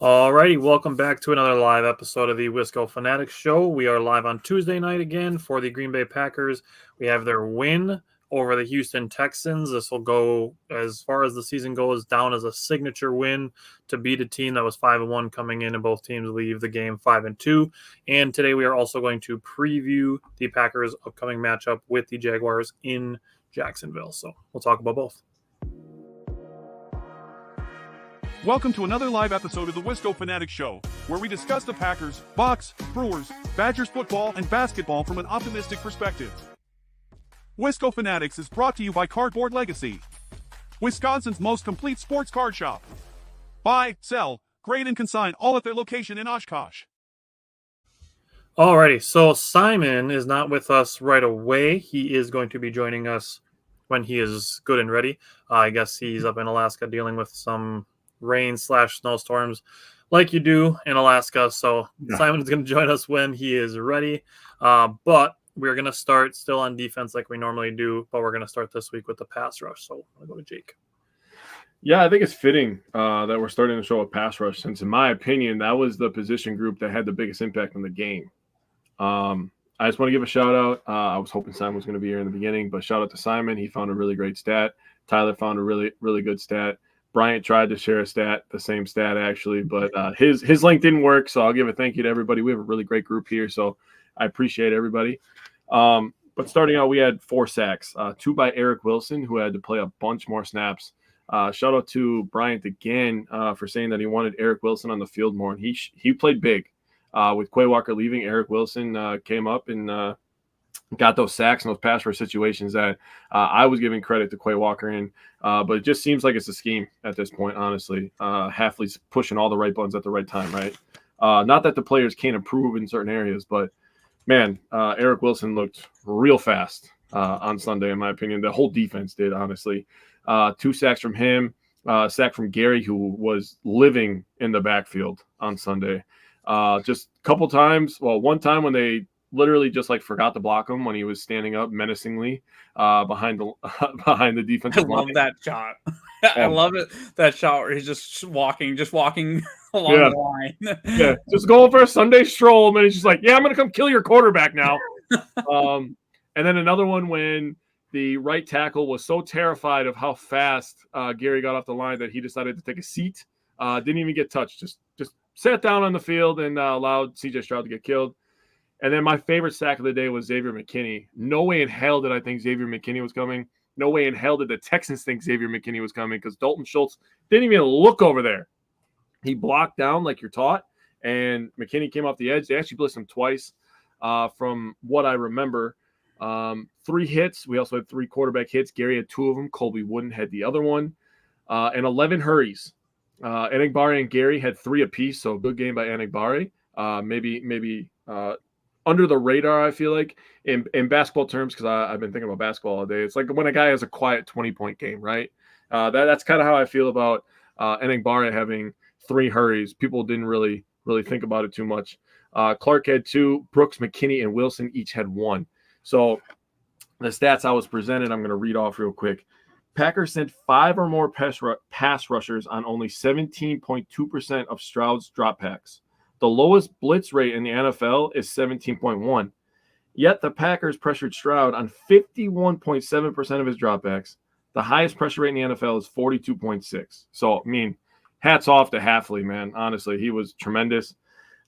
Alrighty, welcome back to another live episode of the Wisco Fanatics Show. We are live on Tuesday night again for the Green Bay Packers. We have their win over the Houston Texans. This will go, as far as the season goes, down as a signature win to beat a team that was 5-1 coming in, and both teams leave the game 5-2. And today we are also going to preview the Packers' upcoming matchup with the Jaguars in Jacksonville. So we'll talk about both. Welcome to another live episode of the Wisco Fanatics Show, where we discuss the Packers, Bucks, Brewers, Badgers football, and basketball from an optimistic perspective. Wisco Fanatics is brought to you by Cardboard Legacy, Wisconsin's most complete sports card shop. Buy, sell, grade, and consign all at their location in Oshkosh. Alrighty, so Simon is not with us right away. He is going to be joining us when he is good and ready. I guess he's up in Alaska dealing with some rain/snowstorms like you do in Alaska. So Simon's going to join us when he is ready. But we're going to start still on defense like we normally do, but we're going to start this week with the pass rush. So I'll go to Jake. Yeah, I think it's fitting that we're starting to show a pass rush, since in my opinion, that was the position group that had the biggest impact on the game. I just want to give a shout out. I was hoping Simon was going to be here in the beginning, but shout out to Simon. He found a really great stat. Tyler found a really, really good stat. Bryant tried to share a stat, the same stat actually, but his link didn't work. So I'll give a thank you to everybody. We have a really great group here, so I appreciate everybody. But starting out, we had 4 sacks, 2 by Eric Wilson, who had to play a bunch more snaps. Shout out to Bryant again for saying that he wanted Eric Wilson on the field more, and he played big. With Quay Walker leaving, Eric Wilson came up and got those sacks and those pass rush situations that I was giving credit to Quay Walker in. But it just seems like it's a scheme at this point, honestly. Hafley's pushing all the right buttons at the right time, right? Not that the players can't improve in certain areas, but, man, Eric Wilson looked real fast on Sunday, in my opinion. The whole defense did, honestly. 2 sacks from him, sack from Gary, who was living in the backfield on Sunday. Just a couple times, one time when they literally just forgot to block him when he was standing up menacingly behind the defensive line. I love that shot. I love it. That shot where he's just walking along the line. Yeah, just going for a Sunday stroll, and he's just like, "Yeah, I'm gonna come kill your quarterback now." And then another one when the right tackle was so terrified of how fast Gary got off the line that he decided to take a seat. Didn't even get touched. Just sat down on the field and allowed CJ Stroud to get killed. And then my favorite sack of the day was Xavier McKinney. No way in hell did I think Xavier McKinney was coming. No way in hell did the Texans think Xavier McKinney was coming, because Dalton Schultz didn't even look over there. He blocked down like you're taught, and McKinney came off the edge. They actually blitzed him twice from what I remember. 3 hits. We also had 3 quarterback hits. Gary had 2 of them. Colby Wooden had the other one. And 11 hurries. Enigbari and Gary had 3 apiece, so good game by Enigbari. Maybe under the radar, I feel like, in basketball terms, because I've been thinking about basketball all day. It's like when a guy has a quiet 20-point game, right? That's kind of how I feel about Enigbari having 3 hurries. People didn't really think about it too much. Clark had 2. Brooks, McKinney, and Wilson each had 1. So the stats I was presented, I'm going to read off real quick. Packers sent 5 or more pass rushers on only 17.2% of Stroud's dropbacks. The lowest blitz rate in the NFL is 17.1. Yet the Packers pressured Stroud on 51.7% of his dropbacks. The highest pressure rate in the NFL is 42.6. So, I mean, hats off to Hafley, man. Honestly, he was tremendous.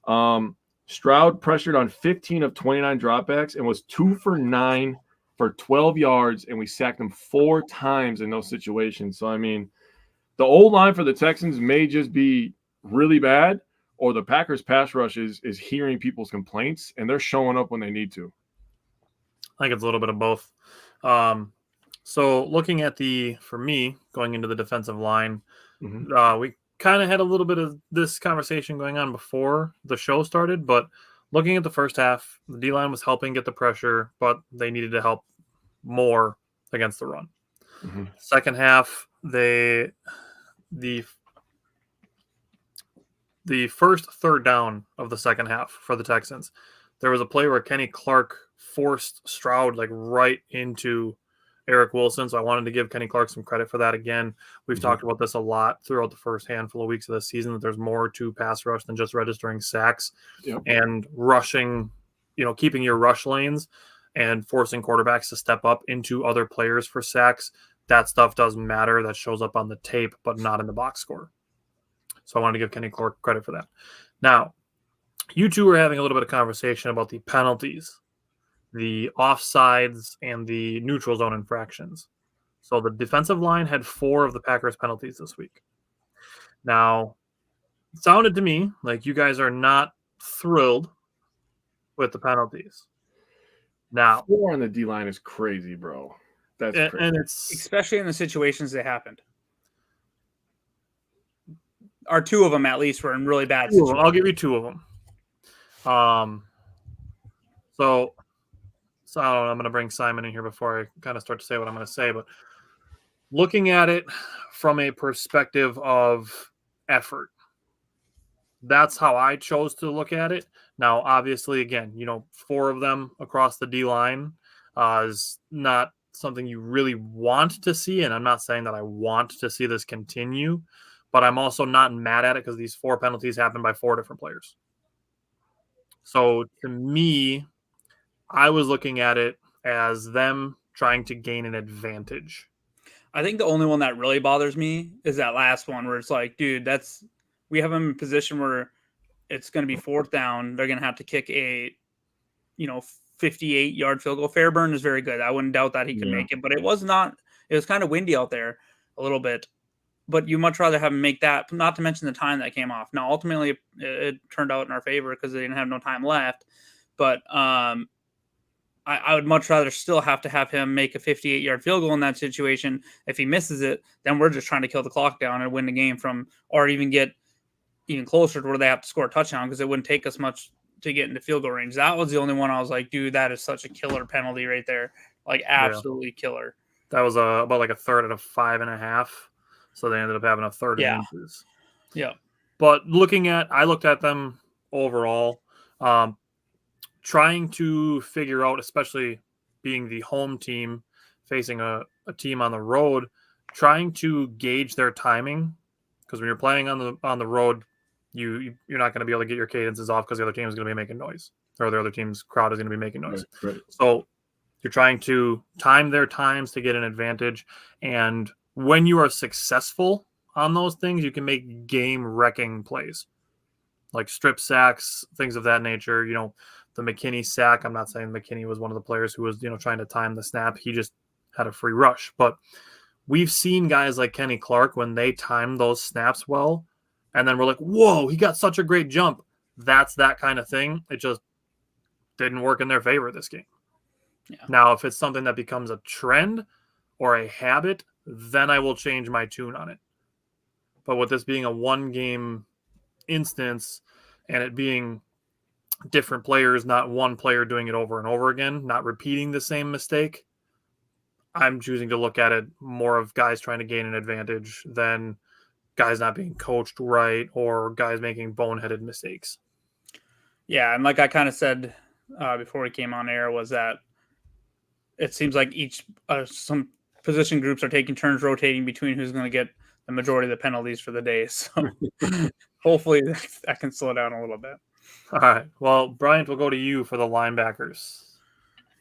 Stroud pressured on 15 of 29 dropbacks and was 2 for 9 for 12 yards, and we sacked him 4 times in those situations. So, I mean, the old line for the Texans may just be really bad, or the Packers pass rush is hearing people's complaints, and they're showing up when they need to. I think it's a little bit of both. So looking at for me, going into the defensive line, we kind of had a little bit of this conversation going on before the show started, but looking at the first half, the D-line was helping get the pressure, but they needed to help more against the run. Second half, the first third down of the second half for the Texans, there was a play where Kenny Clark forced Stroud right into Eric Wilson. So I wanted to give Kenny Clark some credit for that. Again, we've talked about this a lot throughout the first handful of weeks of the season, that there's more to pass rush than just registering sacks and rushing, keeping your rush lanes and forcing quarterbacks to step up into other players for sacks. That stuff doesn't matter. That shows up on the tape, but not in the box score. So I wanted to give Kenny Clark credit for that. Now, you two were having a little bit of conversation about the penalties, the offsides, and the neutral zone infractions. So the defensive line had 4 of the Packers penalties this week. Now, it sounded to me like you guys are not thrilled with the penalties. Now, 4 on the D line is crazy, bro. That's crazy. And it's especially in the situations that happened. Or 2 of them at least were in really bad situations. I'll give you 2 of them. So I don't know, I'm going to bring Simon in here before I kind of start to say what I'm going to say, but looking at it from a perspective of effort, that's how I chose to look at it. Now, obviously, again, 4 of them across the D-line is not something you really want to see, and I'm not saying that I want to see this continue, but I'm also not mad at it because these 4 penalties happened by 4 different players. So to me, I was looking at it as them trying to gain an advantage. I think the only one that really bothers me is that last one where it's like, dude, we have them in a position where it's going to be 4th down. They're going to have to kick a, 58-yard field goal. Fairburn is very good. I wouldn't doubt that he could make it, but it was kind of windy out there a little bit. But you much rather have him make that, not to mention the time that came off. Now, ultimately, it turned out in our favor because they didn't have no time left. But I would much rather still have to have him make a 58-yard field goal in that situation. If he misses it, then we're just trying to kill the clock down and win the game or even get even closer to where they have to score a touchdown, because it wouldn't take us much to get into field goal range. That was the only one I was like, dude, that is such a killer penalty right there. Like, absolutely killer. That was about like a third out of 5.5. So they ended up having a third of inches. Yeah. But I looked at them overall, trying to figure out, especially being the home team facing a team on the road, trying to gauge their timing. Because when you're playing on the road, you're not going to be able to get your cadences off because the other team is going to be making noise, or the other team's crowd is going to be making noise. Right. So you're trying to time their times to get an advantage. And when you are successful on those things, you can make game-wrecking plays, like strip sacks, things of that nature. The McKinney sack, I'm not saying McKinney was one of the players who was, trying to time the snap. He just had a free rush. But we've seen guys like Kenny Clark, when they time those snaps well, and then we're like, whoa, he got such a great jump. That's that kind of thing. It just didn't work in their favor this game. Yeah. Now, if it's something that becomes a trend or a habit, then I will change my tune on it. But with this being a 1-game instance and it being different players, not one player doing it over and over again, not repeating the same mistake, I'm choosing to look at it more of guys trying to gain an advantage than guys not being coached right or guys making boneheaded mistakes. Yeah, and like I kind of said before we came on air, was that it seems like some position groups are taking turns rotating between who's going to get the majority of the penalties for the day. So hopefully that can slow down a little bit. All right. Well, Bryant, we'll go to you for the linebackers.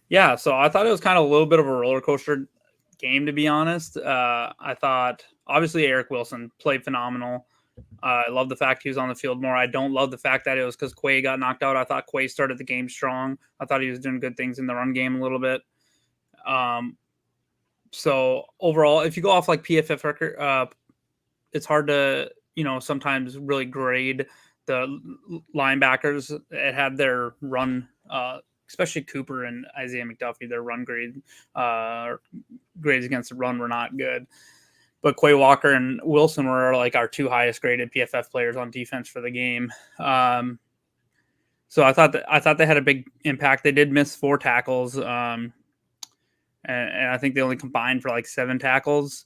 Yeah, so I thought it was kind of a little bit of a roller coaster game, to be honest. I thought, obviously, Eric Wilson played phenomenal. I love the fact he was on the field more. I don't love the fact that it was because Quay got knocked out. I thought Quay started the game strong. I thought he was doing good things in the run game a little bit. So overall, if you go off like PFF record, it's hard to, sometimes really grade the linebackers. It had their run, especially Cooper and Isaiah McDuffie, their run grades against the run were not good. But Quay Walker and Wilson were like our 2 highest graded PFF players on defense for the game. So I thought they had a big impact. They did miss 4 tackles. And I think they only combined for like 7 tackles.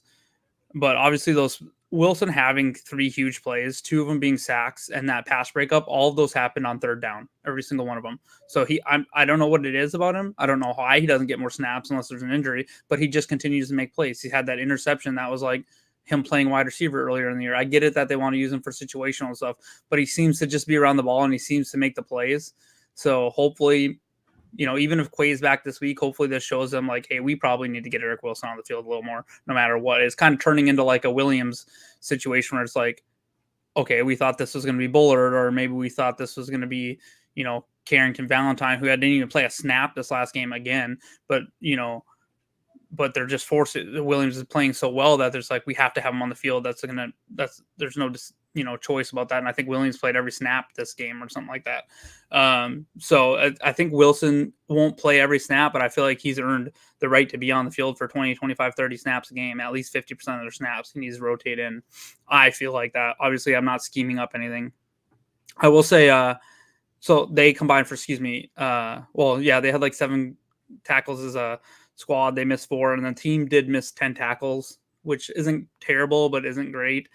But obviously those Wilson having 3 huge plays, 2 of them being sacks, and that pass breakup, all of those happened on third down, every single one of them. So I don't know what it is about him. I don't know why he doesn't get more snaps unless there's an injury, but he just continues to make plays. He had that interception that was like him playing wide receiver earlier in the year. I get it that they want to use him for situational stuff, but he seems to just be around the ball and he seems to make the plays. So hopefully, even if Quay's back this week, hopefully this shows them like, hey, we probably need to get Eric Wilson on the field a little more, no matter what. It's kind of turning into like a Williams situation where it's like, okay, we thought this was going to be Bullard, or maybe we thought this was going to be, Carrington Valentine, who didn't even play a snap this last game again. But, but they're just forcing. Williams is playing so well that there's like, we have to have him on the field. There's no choice about that. And I think Williams played every snap this game or something like that. So I think Wilson won't play every snap, but I feel like he's earned the right to be on the field for 20, 25, 30 snaps a game, at least 50% of their snaps. He needs to rotate in. I feel like that. Obviously, I'm not scheming up anything. I will say, so they combined for, they had like 7 tackles as a squad. They missed 4, and the team did miss 10 tackles, which isn't terrible, but isn't great.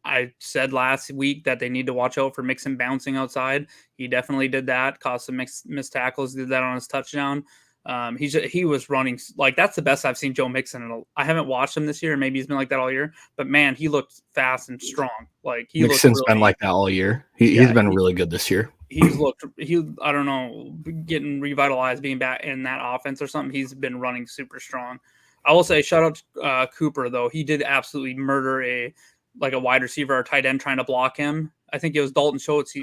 I said last week that they need to watch out for Mixon bouncing outside. He definitely did that, caused some missed tackles, did that on his touchdown. He was running like that's the best I've seen Joe Mixon. I haven't watched him this year, and maybe he's been like that all year. But man, he looked fast and strong. Like Mixon's been like that all year. He's been really good this year. I don't know, getting revitalized, being back in that offense or something. He's been running super strong. I will say shout out to Cooper though. He did absolutely murder a wide receiver or tight end trying to block him. I think it was Dalton Schultz.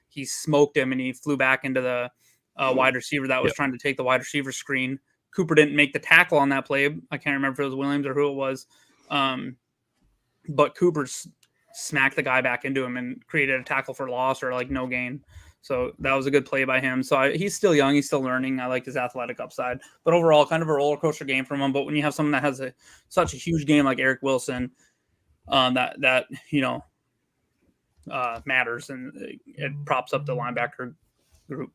He smoked him and he flew back into the wide receiver that was trying to take the wide receiver screen. Cooper didn't make the tackle on that play. I can't remember if it was Williams or who it was. But Cooper smacked the guy back into him and created a tackle for loss or no gain. So that was a good play by him. So he's still young. He's still learning. I like his athletic upside. But overall, kind of a roller coaster game from him. But when you have someone that has such a huge game like Eric Wilson, that matters, and it props up the linebacker group.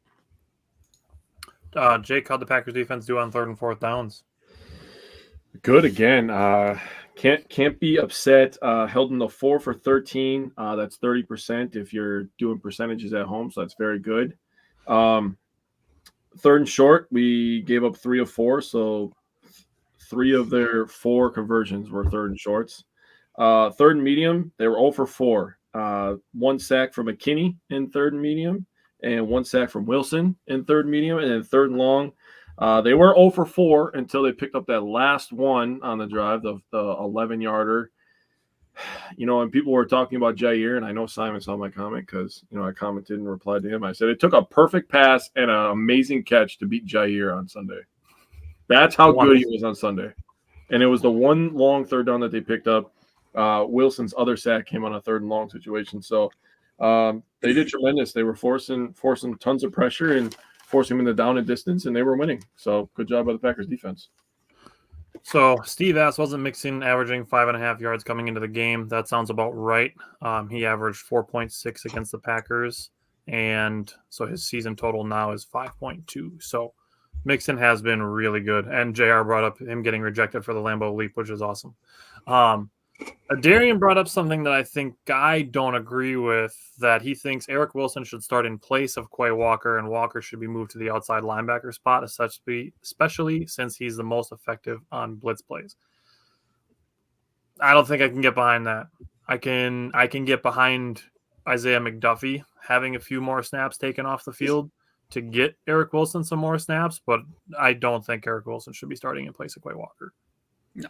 Jake, how'd the Packers defense do on 3rd and 4th downs? Good again. Can't be upset. Held in the 4 for 13. That's 30% if you're doing percentages at home, so that's very good. 3rd and short, we gave up 3 of 4, so 3 of their 4 conversions were 3rd and shorts. 3rd and medium, they were 0 for 4. 1 sack from McKinney in 3rd and medium, and 1 sack from Wilson in 3rd and medium, and then 3rd and long. They were 0 for 4 until they picked up that last one on the drive, the 11-yarder. And people were talking about Jair, and I know Simon saw my comment because, I commented and replied to him. I said it took a perfect pass and an amazing catch to beat Jair on Sunday. That's how good he was on Sunday. And it was the one long 3rd down that they picked up. Wilson's other sack came on a 3rd and long situation. So they did tremendous. They were forcing tons of pressure and forcing him in the down and distance, and they were winning. So good job by the Packers defense. So Steve asked, wasn't Mixon averaging 5.5 yards coming into the game? That sounds about right. He averaged 4.6 against the Packers, and so his season total now is 5.2. So Mixon has been really good, and JR brought up him getting rejected for the Lambeau Leap, which is awesome. Darian brought up something that I think I don't agree with, that he thinks Eric Wilson should start in place of Quay Walker, and Walker should be moved to the outside linebacker spot, especially since he's the most effective on blitz plays. I don't think I can get behind that. I can get behind Isaiah McDuffie having a few more snaps taken off the field to get Eric Wilson some more snaps, but I don't think Eric Wilson should be starting in place of Quay Walker. No.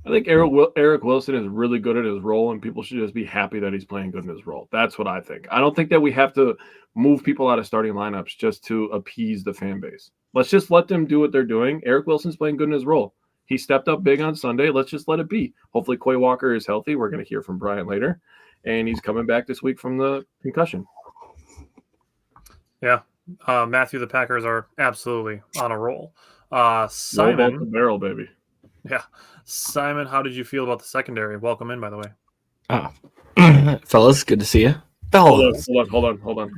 I think Eric Wilson is really good at his role, and people should just be happy that he's playing good in his role. That's what I think. I don't think that we have to move people out of starting lineups just to appease the fan base. Let's just let them do what they're doing. Eric Wilson's playing good in his role. He stepped up big on Sunday. Let's just let it be. Hopefully Quay Walker is healthy. We're going to hear from Brian later, and he's coming back this week from the concussion. Yeah. Matthew, the Packers are absolutely on a roll. Simon, about the barrel, baby. Yeah. Simon, how did you feel about the secondary? Welcome in, by the way. Fellas, good to see you. Hold on.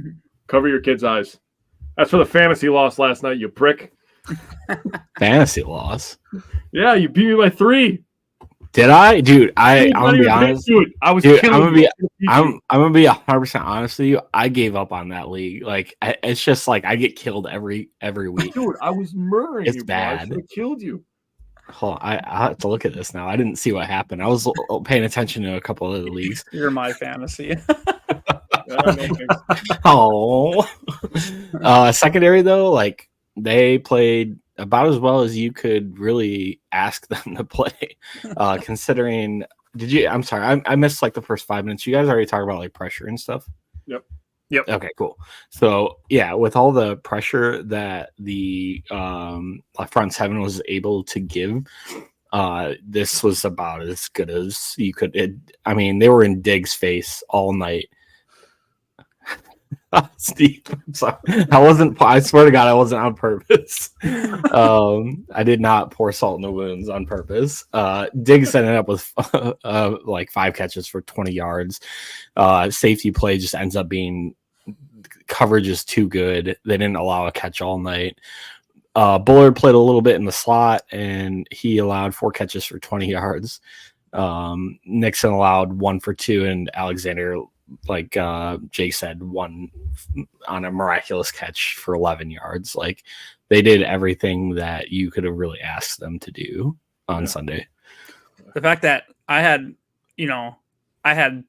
Cover your kid's eyes. That's for the fantasy loss last night, you prick. Fantasy loss? Yeah, you beat me by 3. Did I, dude? I'm Dude, gonna be honest. dude, I was Dude, killing you. I'm gonna be 100% honest with you. I gave up on that league. Like, it's just like I get killed every week. Dude, I was murdering It's you, bro. I bad. should have killed you. Hold on, I have to look at this now. I didn't see what happened. I was paying attention to a couple of the leagues. You're my fantasy. Oh, secondary though, like they played about as well as you could really ask them to play. Considering, I'm sorry, I missed like the first 5 minutes. You guys already talked about like pressure and stuff. Yep. Okay, cool. So yeah, with all the pressure that the front seven was able to give, this was about as good as you could. I mean, they were in Diggs' face all night. Steve, I'm sorry. I swear to God, I wasn't on purpose. I did not pour salt in the wounds on purpose. Diggs ended up with like 5 catches for 20 yards. Safety play just ends up being coverage is too good. They didn't allow a catch all night. Bullard played a little bit in the slot, and he allowed 4 catches for 20 yards. Nixon allowed 1 for 2, and Alexander, like Jake said, 1 on a miraculous catch for 11 yards. Like, they did everything that you could have really asked them to do on Sunday. The fact that I had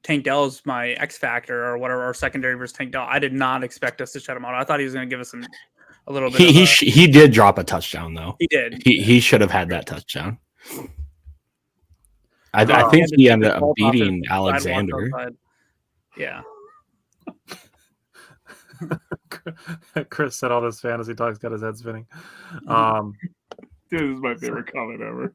Tank Dell as my X factor or whatever, our secondary versus Tank Dell. I did not expect us to shut him out. I thought he was going to give us a little bit. He did drop a touchdown though. He did. He should have had that touchdown. I think he ended up beating Alexander. Yeah. Chris said all this fantasy talk's got his head spinning. Dude, this is my favorite comment ever.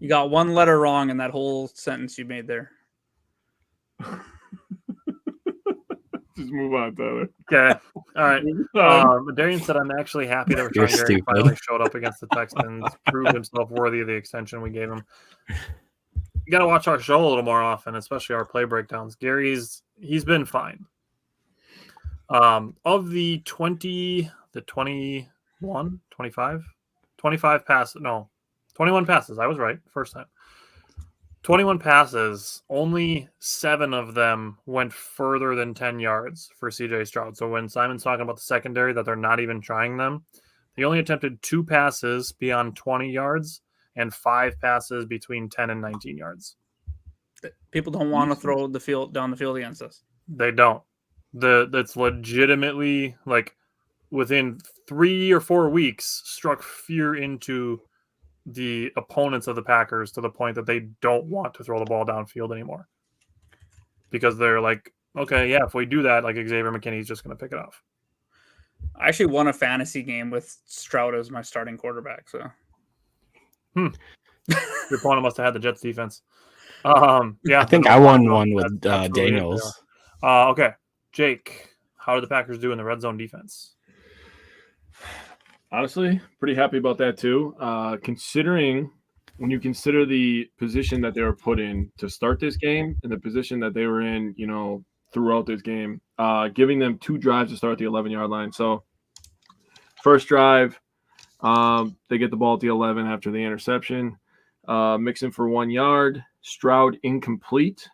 You got one letter wrong in that whole sentence you made there. Just move on, Tyler. Okay. All right. Darian said, I'm actually happy that You're Rashawn Gary finally showed up against the Texans, proved himself worthy of the extension we gave him. You got to watch our show a little more often, especially our play breakdowns. He's been fine. Of the 21 passes. No, 21 passes. I was right first time. 21 passes, only 7 of them went further than 10 yards for CJ Stroud. So when Simon's talking about the secondary, that they're not even trying them, he only attempted 2 passes beyond 20 yards and 5 passes between 10 and 19 yards. People don't want to throw down the field against us. They don't. That's legitimately, like, within 3 or 4 weeks, struck fear into the opponents of the Packers to the point that they don't want to throw the ball downfield anymore. Because they're like, okay, yeah, if we do that, like Xavier McKinney's just going to pick it off. I actually won a fantasy game with Stroud as my starting quarterback. So, your opponent must have had the Jets defense. Yeah, I think I won one with Daniels. Okay, Jake, how did the Packers do in the red zone defense? Honestly, pretty happy about that too. When you consider the position that they were put in to start this game and the position that they were in, throughout this game, giving them 2 drives to start at the 11-yard line. So first drive, they get the ball at the 11 after the interception. Mixon for 1 yard. Stroud incomplete.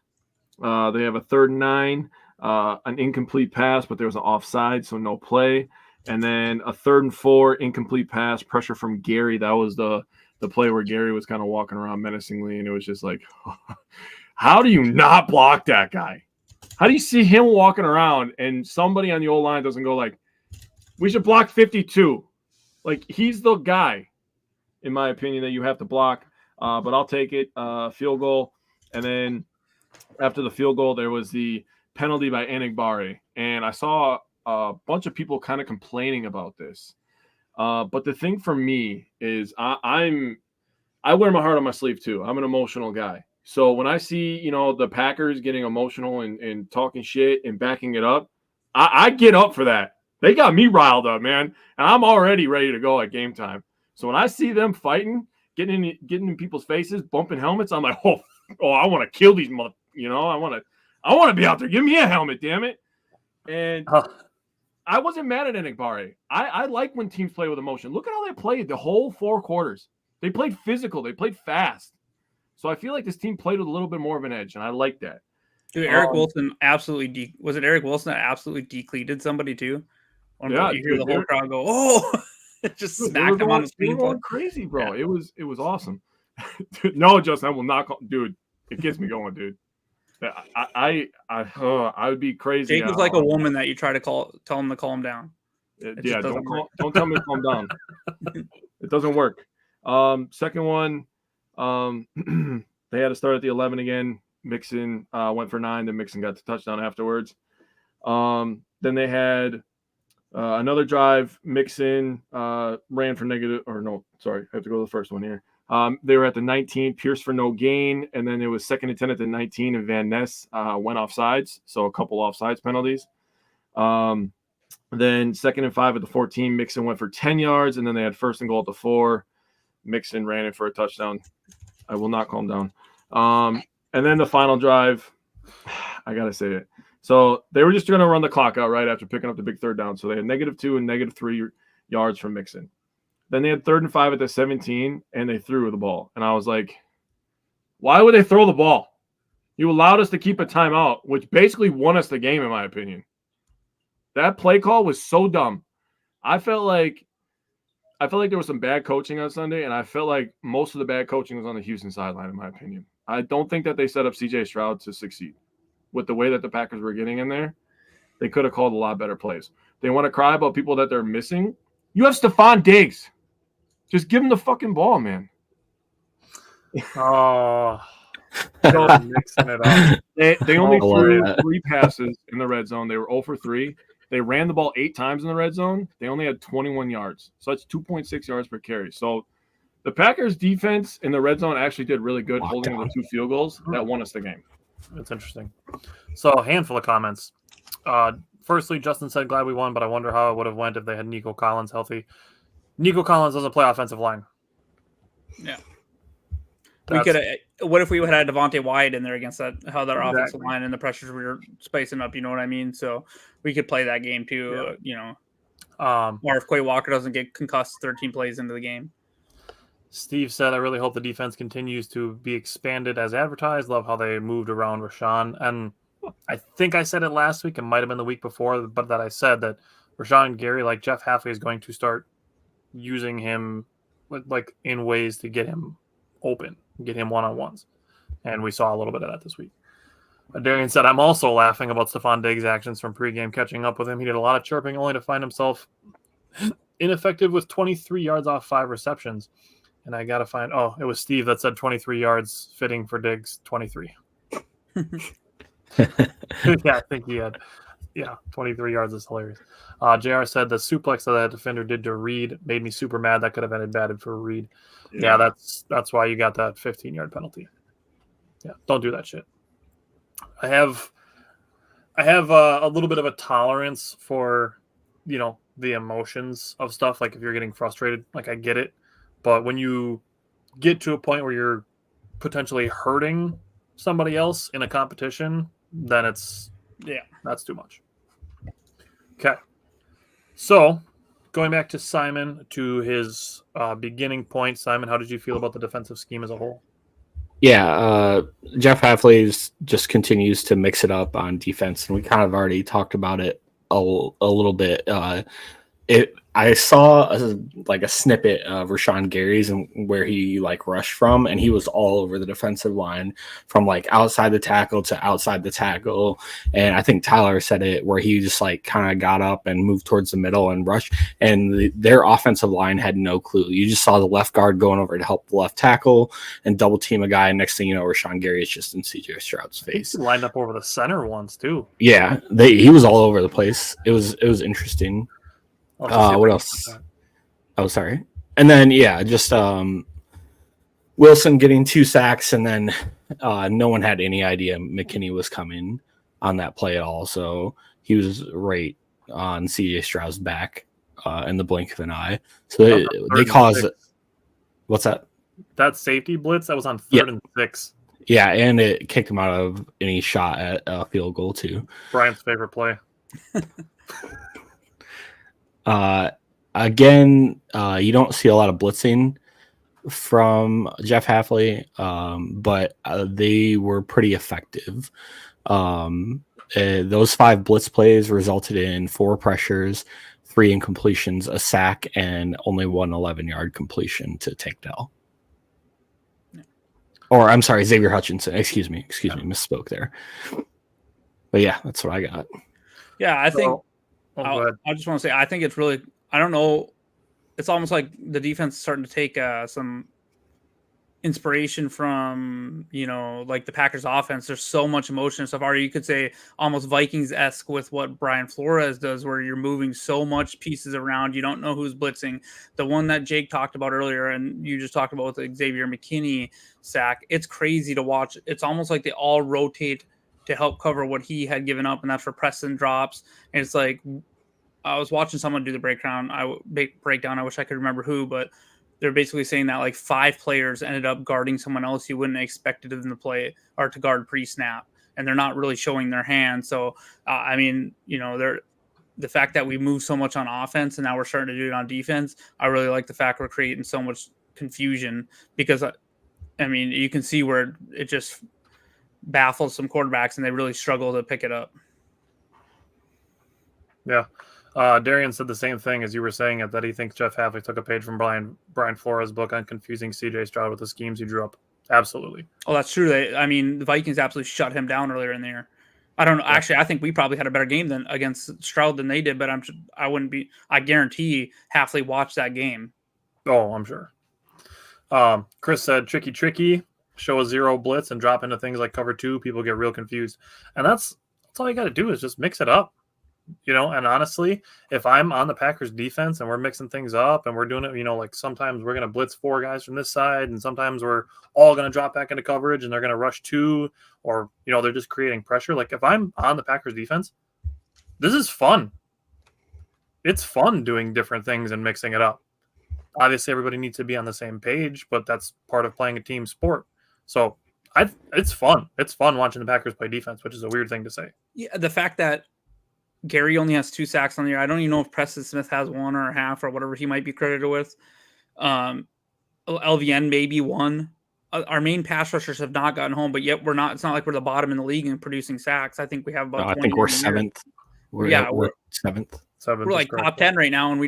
They have a 3rd and 9, an incomplete pass, but there was an offside, so no play. And then a 3rd and 4, incomplete pass, pressure from Gary. That was the play where Gary was kind of walking around menacingly, and it was just like, how do you not block that guy? How do you see him walking around and somebody on the old line doesn't go like, we should block 52? Like, he's the guy, in my opinion, that you have to block. But I'll take it. Field goal. And then after the field goal, there was the penalty by Enigbare. And I saw a bunch of people kind of complaining about this. But the thing for me is I wear my heart on my sleeve too. I'm an emotional guy. So when I see, the Packers getting emotional and talking shit and backing it up, I get up for that. They got me riled up, man. And I'm already ready to go at game time. So when I see them fighting, getting in people's faces, bumping helmets, I'm like, oh, I want to kill these I want to be out there. Give me a helmet, damn it. And I wasn't mad at Enikbare. I like when teams play with emotion. Look at how they played the whole 4 quarters. They played physical. They played fast. So I feel like this team played with a little bit more of an edge, and I like that. Dude, Eric Wilson absolutely was it Eric Wilson that absolutely decleated somebody too? Yeah, You hear the whole crowd go, "Oh!" Just smacked him on the screen. Going crazy, bro. Yeah. It was awesome. No, Justin, I will not call, dude. It gets me going, dude. I would be crazy. Jacob's like a woman that you try to tell him to calm down. Yeah, don't tell me to calm down. It doesn't work. Second one, they had to start at the 11 again. Mixon went for 9. Then Mixon got the touchdown afterwards. Then they had another drive. Mixon ran for negative, or no, sorry, I have to go to the first one here. They were at the 19, Pierce for no gain, and then it was 2nd and 10 at the 19, and Van Ness went offsides, so a couple offsides penalties. Then 2nd and 5 at the 14, Mixon went for 10 yards, and then they had 1st and goal at the 4. Mixon ran it for a touchdown. I will not calm down. And then the final drive, I got to say it. So they were just going to run the clock out right after picking up the big 3rd down. So they had -2 and -3 yards from Mixon. Then they had 3rd and 5 at the 17, and they threw the ball. And I was like, why would they throw the ball? You allowed us to keep a timeout, which basically won us the game, in my opinion. That play call was so dumb. I felt like there was some bad coaching on Sunday, and I felt like most of the bad coaching was on the Houston sideline, in my opinion. I don't think that they set up C.J. Stroud to succeed. With the way that the Packers were getting in there, they could have called a lot better plays. They want to cry about people that they're missing. You have Stephon Diggs. Just give him the fucking ball, man. Oh, mixing it up. They only threw 3 passes in the red zone. They were 0 for 3. They ran the ball 8 times in the red zone. They only had 21 yards. So that's 2.6 yards per carry. So the Packers defense in the red zone actually did really good, holding the 2 field goals that won us the game. That's interesting. So a handful of comments. Firstly, Justin said, glad we won, but I wonder how it would have went if they had Nico Collins healthy. Nico Collins doesn't play offensive line. Yeah. We could have. What if we had Devontae Wyatt in there against that? How their offensive line and the pressures we were spacing up. You know what I mean? So we could play that game too. Yeah. Or if Quay Walker doesn't get concussed 13 plays into the game. Steve said, I really hope the defense continues to be expanded as advertised. Love how they moved around Rashawn. And I think I said it last week. It might have been the week before, but that I said that Rashawn Gary, like Jeff Halfway, is going to start using him like in ways to get him open, get him one-on-ones. And we saw a little bit of that this week. Darian said, I'm also laughing about Stephon Diggs' actions from pregame catching up with him. He did a lot of chirping only to find himself ineffective with 23 yards off 5 receptions. And I got to find, it was Steve that said 23 yards fitting for Diggs, 23. Yeah, I think he had, 23 yards is hilarious. JR said the suplex that that defender did to Reed made me super mad. That could have been bad for Reed. Yeah, that's why you got that 15-yard penalty. Yeah, don't do that shit. I have a little bit of a tolerance for, the emotions of stuff. Like if you're getting frustrated, like I get it. But when you get to a point where you're potentially hurting somebody else in a competition, then that's too much. Okay. So going back to Simon, to his beginning point, Simon, how did you feel about the defensive scheme as a whole? Yeah, Jeff Halfley just continues to mix it up on defense, and we kind of already talked about it a little bit. I saw a snippet of Rashawn Gary's and where he rushed from, and he was all over the defensive line from outside the tackle to outside the tackle. And I think Tyler said it where he just kind of got up and moved towards the middle and rushed, and their offensive line had no clue. You just saw the left guard going over to help the left tackle and double team a guy. And next thing you know, Rashawn Gary is just in CJ Stroud's face. He lined up over the center once too. Yeah, he was all over the place. It was interesting. What else? Oh, sorry. And then, just Wilson getting 2 sacks, and then no one had any idea McKinney was coming on that play at all. So he was right on CJ Stroud's back in the blink of an eye. So they caused – what's that? That safety blitz, that was on 3rd and 6. Yeah, and it kicked him out of any shot at a field goal too. Brian's favorite play. Again, you don't see a lot of blitzing from Jeff Halfley, but they were pretty effective. Those 5 blitz plays resulted in 4 pressures, 3 incompletions, a sack, and only 1 11-yard completion to Tank Dell. Or I'm sorry, Xavier Hutchinson. Excuse me, misspoke there. But yeah, that's what I got. Yeah, I think. Go ahead. I just want to say, I think it's really. I don't know. It's almost like the defense is starting to take some inspiration from, like the Packers offense. There's so much emotion and stuff. Or you could say almost Vikings-esque with what Brian Flores does, where you're moving so much pieces around. You don't know who's blitzing. The one that Jake talked about earlier, and you just talked about with the Xavier McKinney sack, it's crazy to watch. It's almost like they all rotate to help cover what he had given up, and that's for Preston drops. And it's like, I was watching someone do the breakdown. I wish I could remember who, but they're basically saying that like 5 players ended up guarding someone else you wouldn't have expected them to play or to guard pre-snap, and they're not really showing their hand. So, the fact that we move so much on offense and now we're starting to do it on defense, I really like the fact we're creating so much confusion because, you can see where it just baffles some quarterbacks and they really struggle to pick it up. Yeah. Darian said the same thing as you were saying it, that he thinks Jeff Halfley took a page from Brian Flores' book on confusing CJ Stroud with the schemes he drew up. Absolutely. Oh, that's true. The Vikings absolutely shut him down earlier in the year. I don't know. Yeah. Actually, I think we probably had a better game against Stroud than they did, but I guarantee Halfley watched that game. Oh, I'm sure. Chris said, tricky, show a 0 blitz and drop into things like cover 2. People get real confused. And that's all you got to do is just mix it up. And honestly, if I'm on the Packers defense and we're mixing things up and we're doing it, like sometimes we're going to blitz 4 guys from this side and sometimes we're all going to drop back into coverage and they're going to rush 2 or, they're just creating pressure. Like if I'm on the Packers defense, this is fun. It's fun doing different things and mixing it up. Obviously, everybody needs to be on the same page, but that's part of playing a team sport. So it's fun. It's fun watching the Packers play defense, which is a weird thing to say. Yeah, the fact that Gary only has 2 sacks on the year. I don't even know if Preston Smith has 1 or a half or whatever he might be credited with. LVN maybe 1. Our main pass rushers have not gotten home, but yet we're not. It's not like we're the bottom in the league in producing sacks. I think we have about. I think we're 7th. We're 7th. We're like top 10 right now, and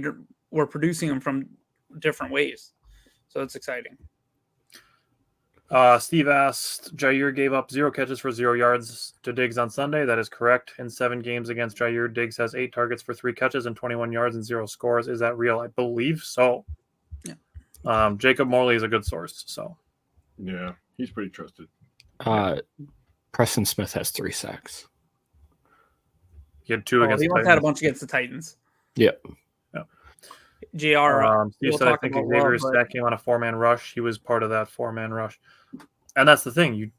we're producing them from different ways. So it's exciting. Steve asked, Jair gave up 0 catches for 0 yards to Diggs on Sunday. That is correct. In 7 games against Jair, Diggs has 8 targets for 3 catches and 21 yards and 0 scores. Is that real? I believe so. Yeah. Jacob Morley is a good source. So, yeah, he's pretty trusted. Preston Smith has 3 sacks. He had 2 against. He once had a bunch against the Titans. Yep. JR. Steve said, I think Xavier's sack came on a 4-man rush. He was part of that 4-man rush. And that's the thing.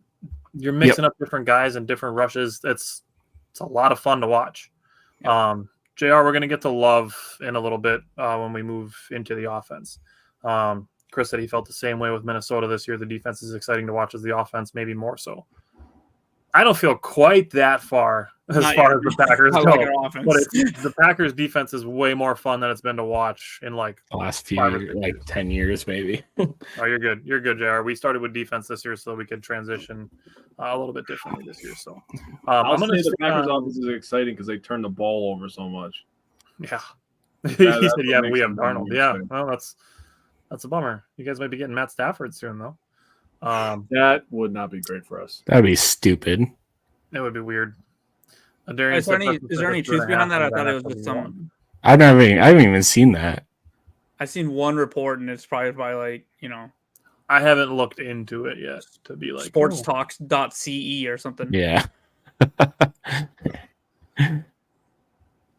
You're mixing up different guys and different rushes. It's a lot of fun to watch. JR, we're going to get to Love in a little bit when we move into the offense. Chris said he felt the same way with Minnesota this year. The defense is exciting to watch as the offense, maybe more so. I don't feel quite that far as the Packers go. But the Packers defense is way more fun than it's been to watch in like the last few years, like 10 years maybe. Oh, you're good. You're good, JR. We started with defense this year so we could transition a little bit differently this year. So I'm going to say the Packers offense is exciting because they turn the ball over so much. Yeah. He said, we have Darnold. Yeah. Well, that's a bummer. You guys might be getting Matt Stafford soon, though. That would not be great for us. That would be stupid. It would be weird. Is there any truth behind that? I thought it was just someone. I haven't even seen that. I've seen one report, and it's probably by I haven't looked into it yet to be like sportstalks.ce or something. Yeah.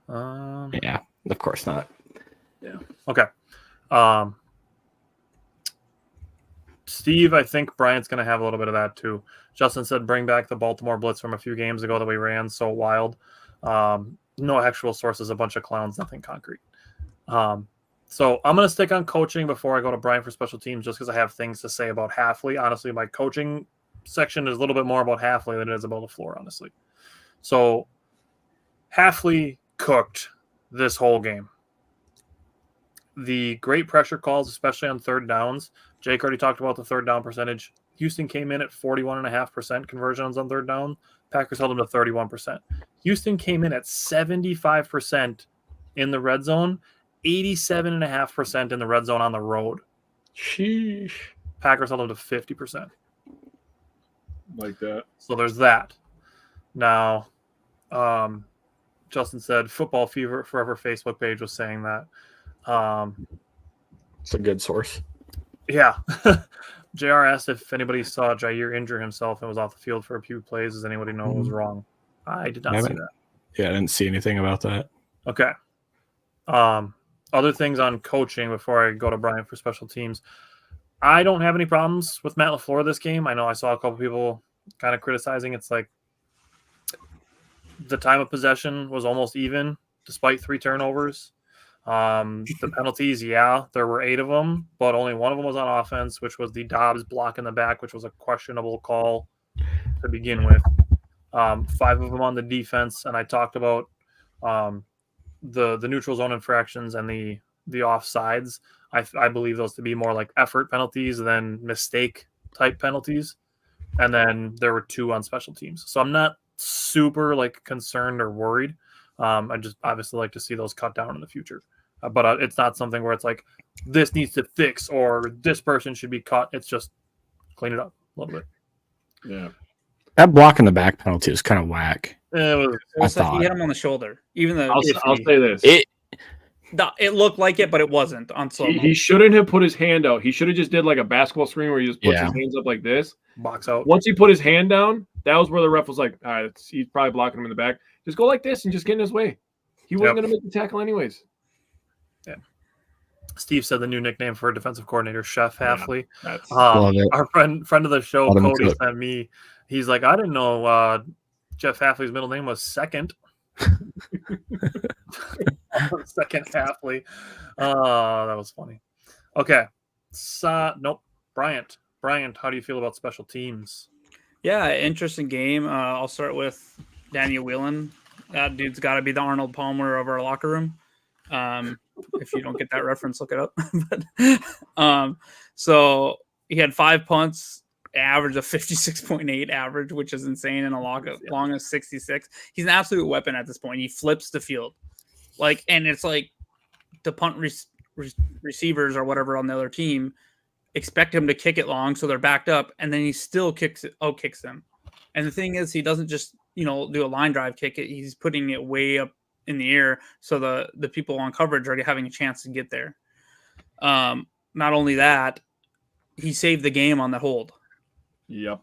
Yeah, of course not. Yeah. Okay. Steve, I think Bryant's going to have a little bit of that too. Justin said, bring back the Baltimore Blitz from a few games ago that we ran so wild. No actual sources, a bunch of clowns, nothing concrete. So I'm going to stick on coaching before I go to Brian for special teams, just because I have things to say about Halfley. Honestly, my coaching section is a little bit more about Halfley than it is about LaFleur, honestly. So Halfley cooked this whole game. the great pressure calls, especially on third downs. Jake already talked about the third down percentage. Houston came in at 41.5% conversions on third down. Packers held them to 31%. Houston came in at 75% in the red zone, 87.5% in the red zone on the road. Sheesh. Packers held them to 50%. Like that. So there's that. Now, Justin said Football Fever Forever Facebook page was saying that. It's a good source. Yeah. JR asked if anybody saw Jair injure himself and was off the field for a few plays. Does anybody know what was wrong? I did not see that. Yeah, I didn't see anything about that. Okay. Other things on coaching before I go to Brian for special teams. I don't have any problems with Matt LaFleur this game. I know I saw a couple people kind of criticizing. It's like the time of possession was almost even despite 3 turnovers. The penalties, yeah, there were 8 of them, but only one of them was on offense, which was the Dobbs block in the back, which was a questionable call to begin with. 5 of them on the defense, and I talked about the neutral zone infractions and the offsides. I believe those to be more like effort penalties than mistake type penalties. And then there were 2 on special teams. So I'm not super like concerned or worried. I just obviously like to see those cut down in the future. But it's not something where it's like this needs to fix or this person should be cut. It's just clean it up a little bit. Yeah. That block in the back penalty was kind of whack. It was, He hit him on the shoulder. Even though I'll say this. It looked like it, but it wasn't on slow. He shouldn't have put his hand out. He should have just did like a basketball screen where he just puts his hands up like this. box out. Once he put his hand down, that was where the ref was like, all right, he's probably blocking him in the back. Just go like this and just get in his way. He wasn't going to make the tackle anyways. Yeah. Steve said the new nickname for a defensive coordinator, Chef Halfley. Our friend of the show, Cody, sent me. He's like, I didn't know Jeff Halfley's middle name was Second. Second Halfley. That was funny. Okay. Nope. Bryant, how do you feel about special teams? Yeah, interesting game. I'll start with Daniel Whelan. That dude's got to be the Arnold Palmer of our locker room. If you don't get that reference, look it up. So he had 5 punts, average of 56.8 average, which is insane, and a long of 66. He's an absolute weapon at this point. He flips the field. And it's like the punt receivers or whatever on the other team expect him to kick it long, so they're backed up, and then he still kicks them. And the thing is, he doesn't just do a line drive kick it. He's putting it way up in the air, so the people on coverage are having a chance to get there. Not only that, he saved the game on the hold. Yep.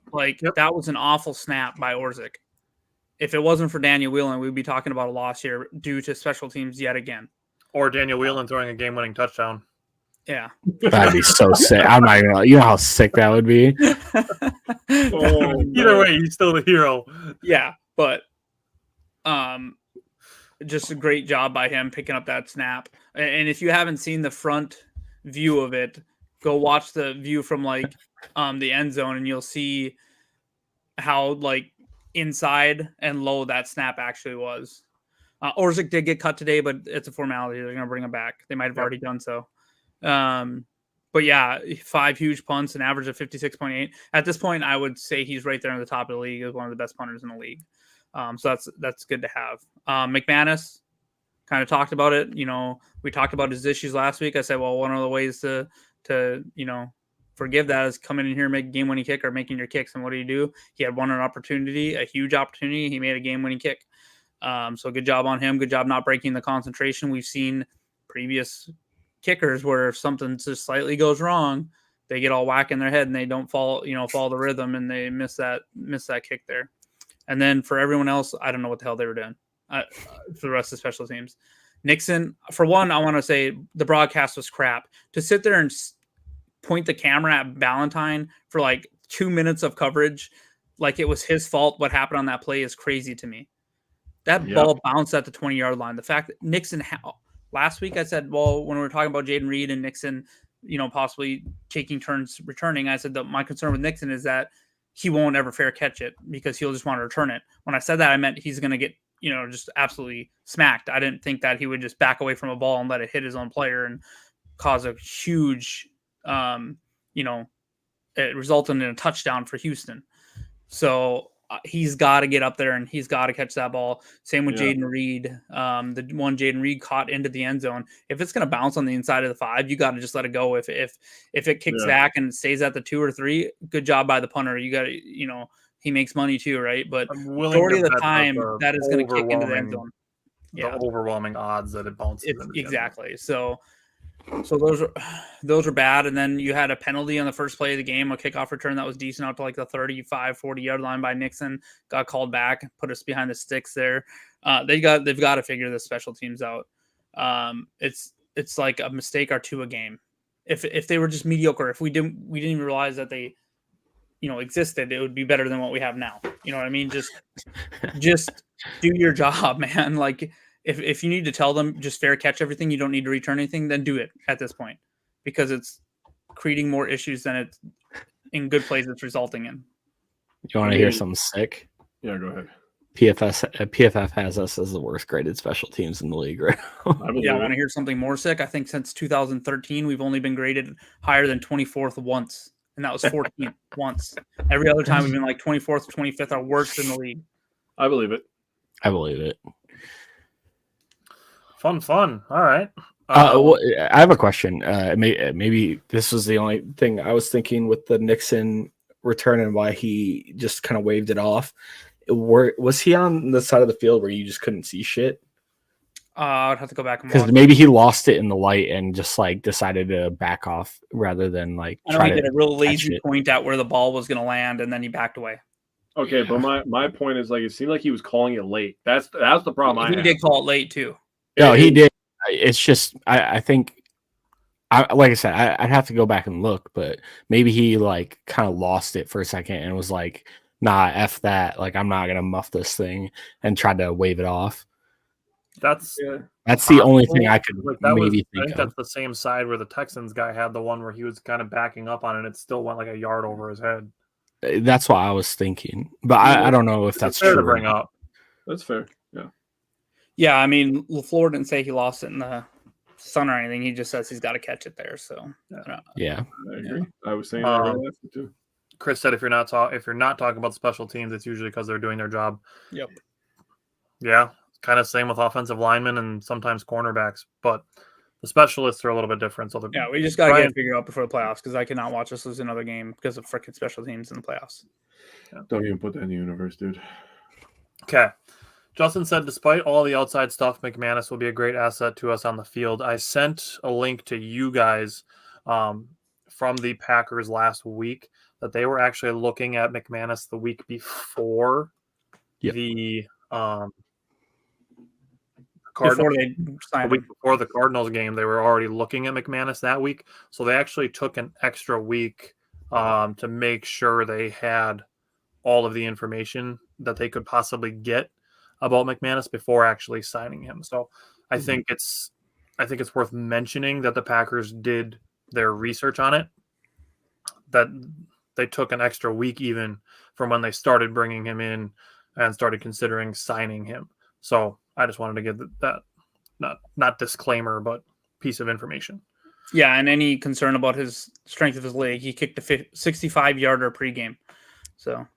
That was an awful snap by Orzik. If it wasn't for Daniel Whelan, we'd be talking about a loss here due to special teams yet again. Or Daniel Whelan throwing a game-winning touchdown. Yeah. That'd be so sick. I'm not even. You know how sick that would be. Either way, he's still the hero. Yeah, but just a great job by him picking up that snap. And if you haven't seen the front view of it, go watch the view from the end zone, and you'll see how inside and low that snap actually was. Orzik did get cut today, but it's a formality. They're going to bring him back. They might have already done so. But yeah, 5 huge punts, an average of 56.8. At this point, I would say he's right there in the top of the league as one of the best punters in the league. So that's good to have. McManus kind of talked about it. We talked about his issues last week. I said, well, one of the ways to forgive that is coming in here and make a game-winning kick or making your kicks. And what do? He had an opportunity, a huge opportunity. He made a game-winning kick. So good job on him. Good job not breaking the concentration. We've seen previous kickers where if something just slightly goes wrong, they get all whack in their head and they don't follow the rhythm, and they miss that kick there. And then for everyone else, I don't know what the hell they were doing for the rest of the special teams. Nixon, for one, I want to say the broadcast was crap. To sit there and point the camera at Valentine for 2 minutes of coverage like it was his fault what happened on that play is crazy to me. That ball bounced at the 20-yard line. The fact that Nixon last week I said, well, when we were talking about Jaden Reed and Nixon, possibly taking turns returning, I said that my concern with Nixon is that he won't ever fair catch it because he'll just want to return it. When I said that, I meant he's going to get, just absolutely smacked. I didn't think that he would just back away from a ball and let it hit his own player and cause a huge, it resulted in a touchdown for Houston. So he's got to get up there and he's got to catch that ball. Same with Jaden Reed. The one Jaden Reed caught into the end zone. If it's going to bounce on the inside of the 5, you got to just let it go. If it kicks back and stays at the 2 or 3, good job by the punter. You got to, he makes money too, right? But majority of the time, that is going to kick into the end zone. The overwhelming odds that it bounces. Exactly. So those are bad. And then you had a penalty on the first play of the game, a kickoff return that was decent out to like the 35, 40-yard line by Nixon, got called back, put us behind the sticks there. They've got to figure the special teams out. It's like a mistake or 2 a game. If they were just mediocre, if we didn't even realize that they existed, it would be better than what we have now. You know what I mean? Just do your job, man. Like if you need to tell them just fair catch everything, you don't need to return anything, then do it at this point, because it's creating more issues than it's in good plays it's resulting in. You want to hear something sick? Yeah, go ahead. PFF has us as the worst graded special teams in the league right now. I want to hear something more sick. I think since 2013, we've only been graded higher than 24th once. And that was 14th once. Every other time we've been like 24th, 25th are worse in the league. I believe it. Fun. All right. Well, I have a question. Maybe this was the only thing I was thinking with the Nixon return and why he just kind of waved it off. Was he on the side of the field where you just couldn't see shit? I'd have to go back and watch. Because maybe he lost it in the light and just like decided to back off rather than like. I know he did a real lazy point at where the ball was going to land, and then he backed away. Okay, but my point is, like, it seemed like he was calling it late. That's the problem. He did call it late too. No, he did. It's just I think, like I said, I'd have to go back and look, but maybe he like kind of lost it for a second and was like, "Nah, f that. Like, I'm not gonna muff this thing," and tried to wave it off. That's the only thing I could think I think that's the same side where the Texans guy had the one where he was kind of backing up on it. It still went like a yard over his head. That's what I was thinking, but I don't know if that's fair true. To bring up. That's fair. Yeah. I mean, LaFleur didn't say he lost it in the sun or anything. He just says he's got to catch it there. So yeah, I agree. I was saying that too. Chris said if you're not talking about special teams, it's usually because they're doing their job. Yep. Yeah. Kind of same with offensive linemen and sometimes cornerbacks, but the specialists are a little bit different. So we just got to get it figured out before the playoffs, because I cannot watch us lose another game because of freaking special teams in the playoffs. Yeah. Don't even put that in the universe, dude. Okay. Justin said, despite all the outside stuff, McManus will be a great asset to us on the field. I sent a link to you guys from the Packers last week that they were actually looking at McManus the week before the week before the Cardinals game. They were already looking at McManus that week. So they actually took an extra week to make sure they had all of the information that they could possibly get about McManus before actually signing him. So I think it's worth mentioning that the Packers did their research on it, that they took an extra week even from when they started bringing him in and started considering signing him. So I just wanted to give that not disclaimer, but piece of information. Yeah, and any concern about his strength of his leg, he kicked a 65-yarder pregame. So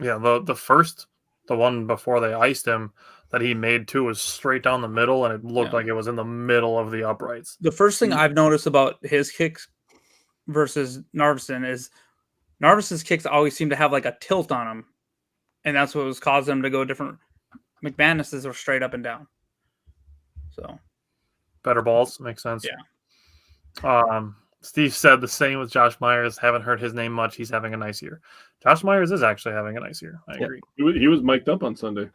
yeah, the one before they iced him that he made too was straight down the middle, and it looked like it was in the middle of the uprights. The first thing I've noticed about his kicks versus Narveson is Narveson's kicks always seem to have like a tilt on them, and that's what was causing them to go different. McManus's are straight up and down. So better balls, makes sense. Yeah. Steve said the same with Josh Myers. Haven't heard his name much. He's having a nice year. Josh Myers is actually having a nice year. I agree. He was mic'd up on Sunday.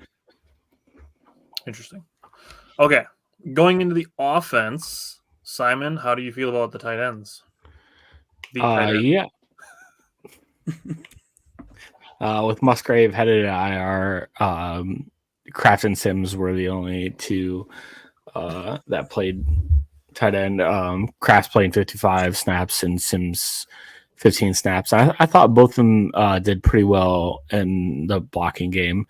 Interesting. Okay. Going into the offense, Simon, how do you feel about the tight ends? Yeah. With Musgrave headed to IR, Kraft and Sims were the only two that played tight end. Kraft's playing 55 snaps and Sims 15 snaps. I thought both of them did pretty well in the blocking game,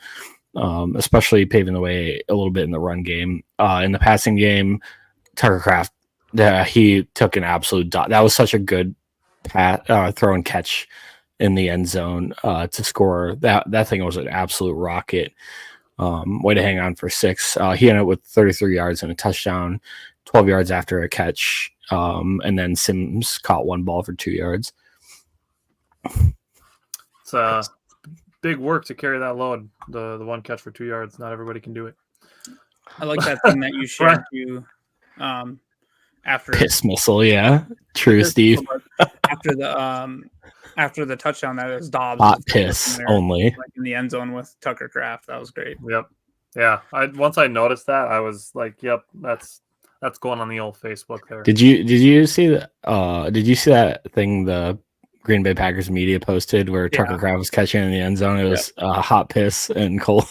especially paving the way a little bit in the run game. In the passing game, Tucker Kraft Yeah, he took an absolute dot. That was such a good throw and catch in the end zone to score. That thing was an absolute rocket. Way to hang on for 6. He ended up with 33 yards and a touchdown, 12 yards after a catch. And then Sims caught one ball for 2 yards. It's big work to carry that load. The one catch for 2 yards. Not everybody can do it. I like that thing that you shared too. After Piss missile, yeah, true, Steve. After the touchdown, that was Dobbs. Hot piss only, like in the end zone with Tucker Kraft. That was great. Yep. Yeah. Once I noticed that, I was like, "Yep, that's going on the old Facebook there." Did you see that? Did you see that thing the Green Bay Packers media posted where Tucker Kraft was catching in the end zone? It was hot piss and cold.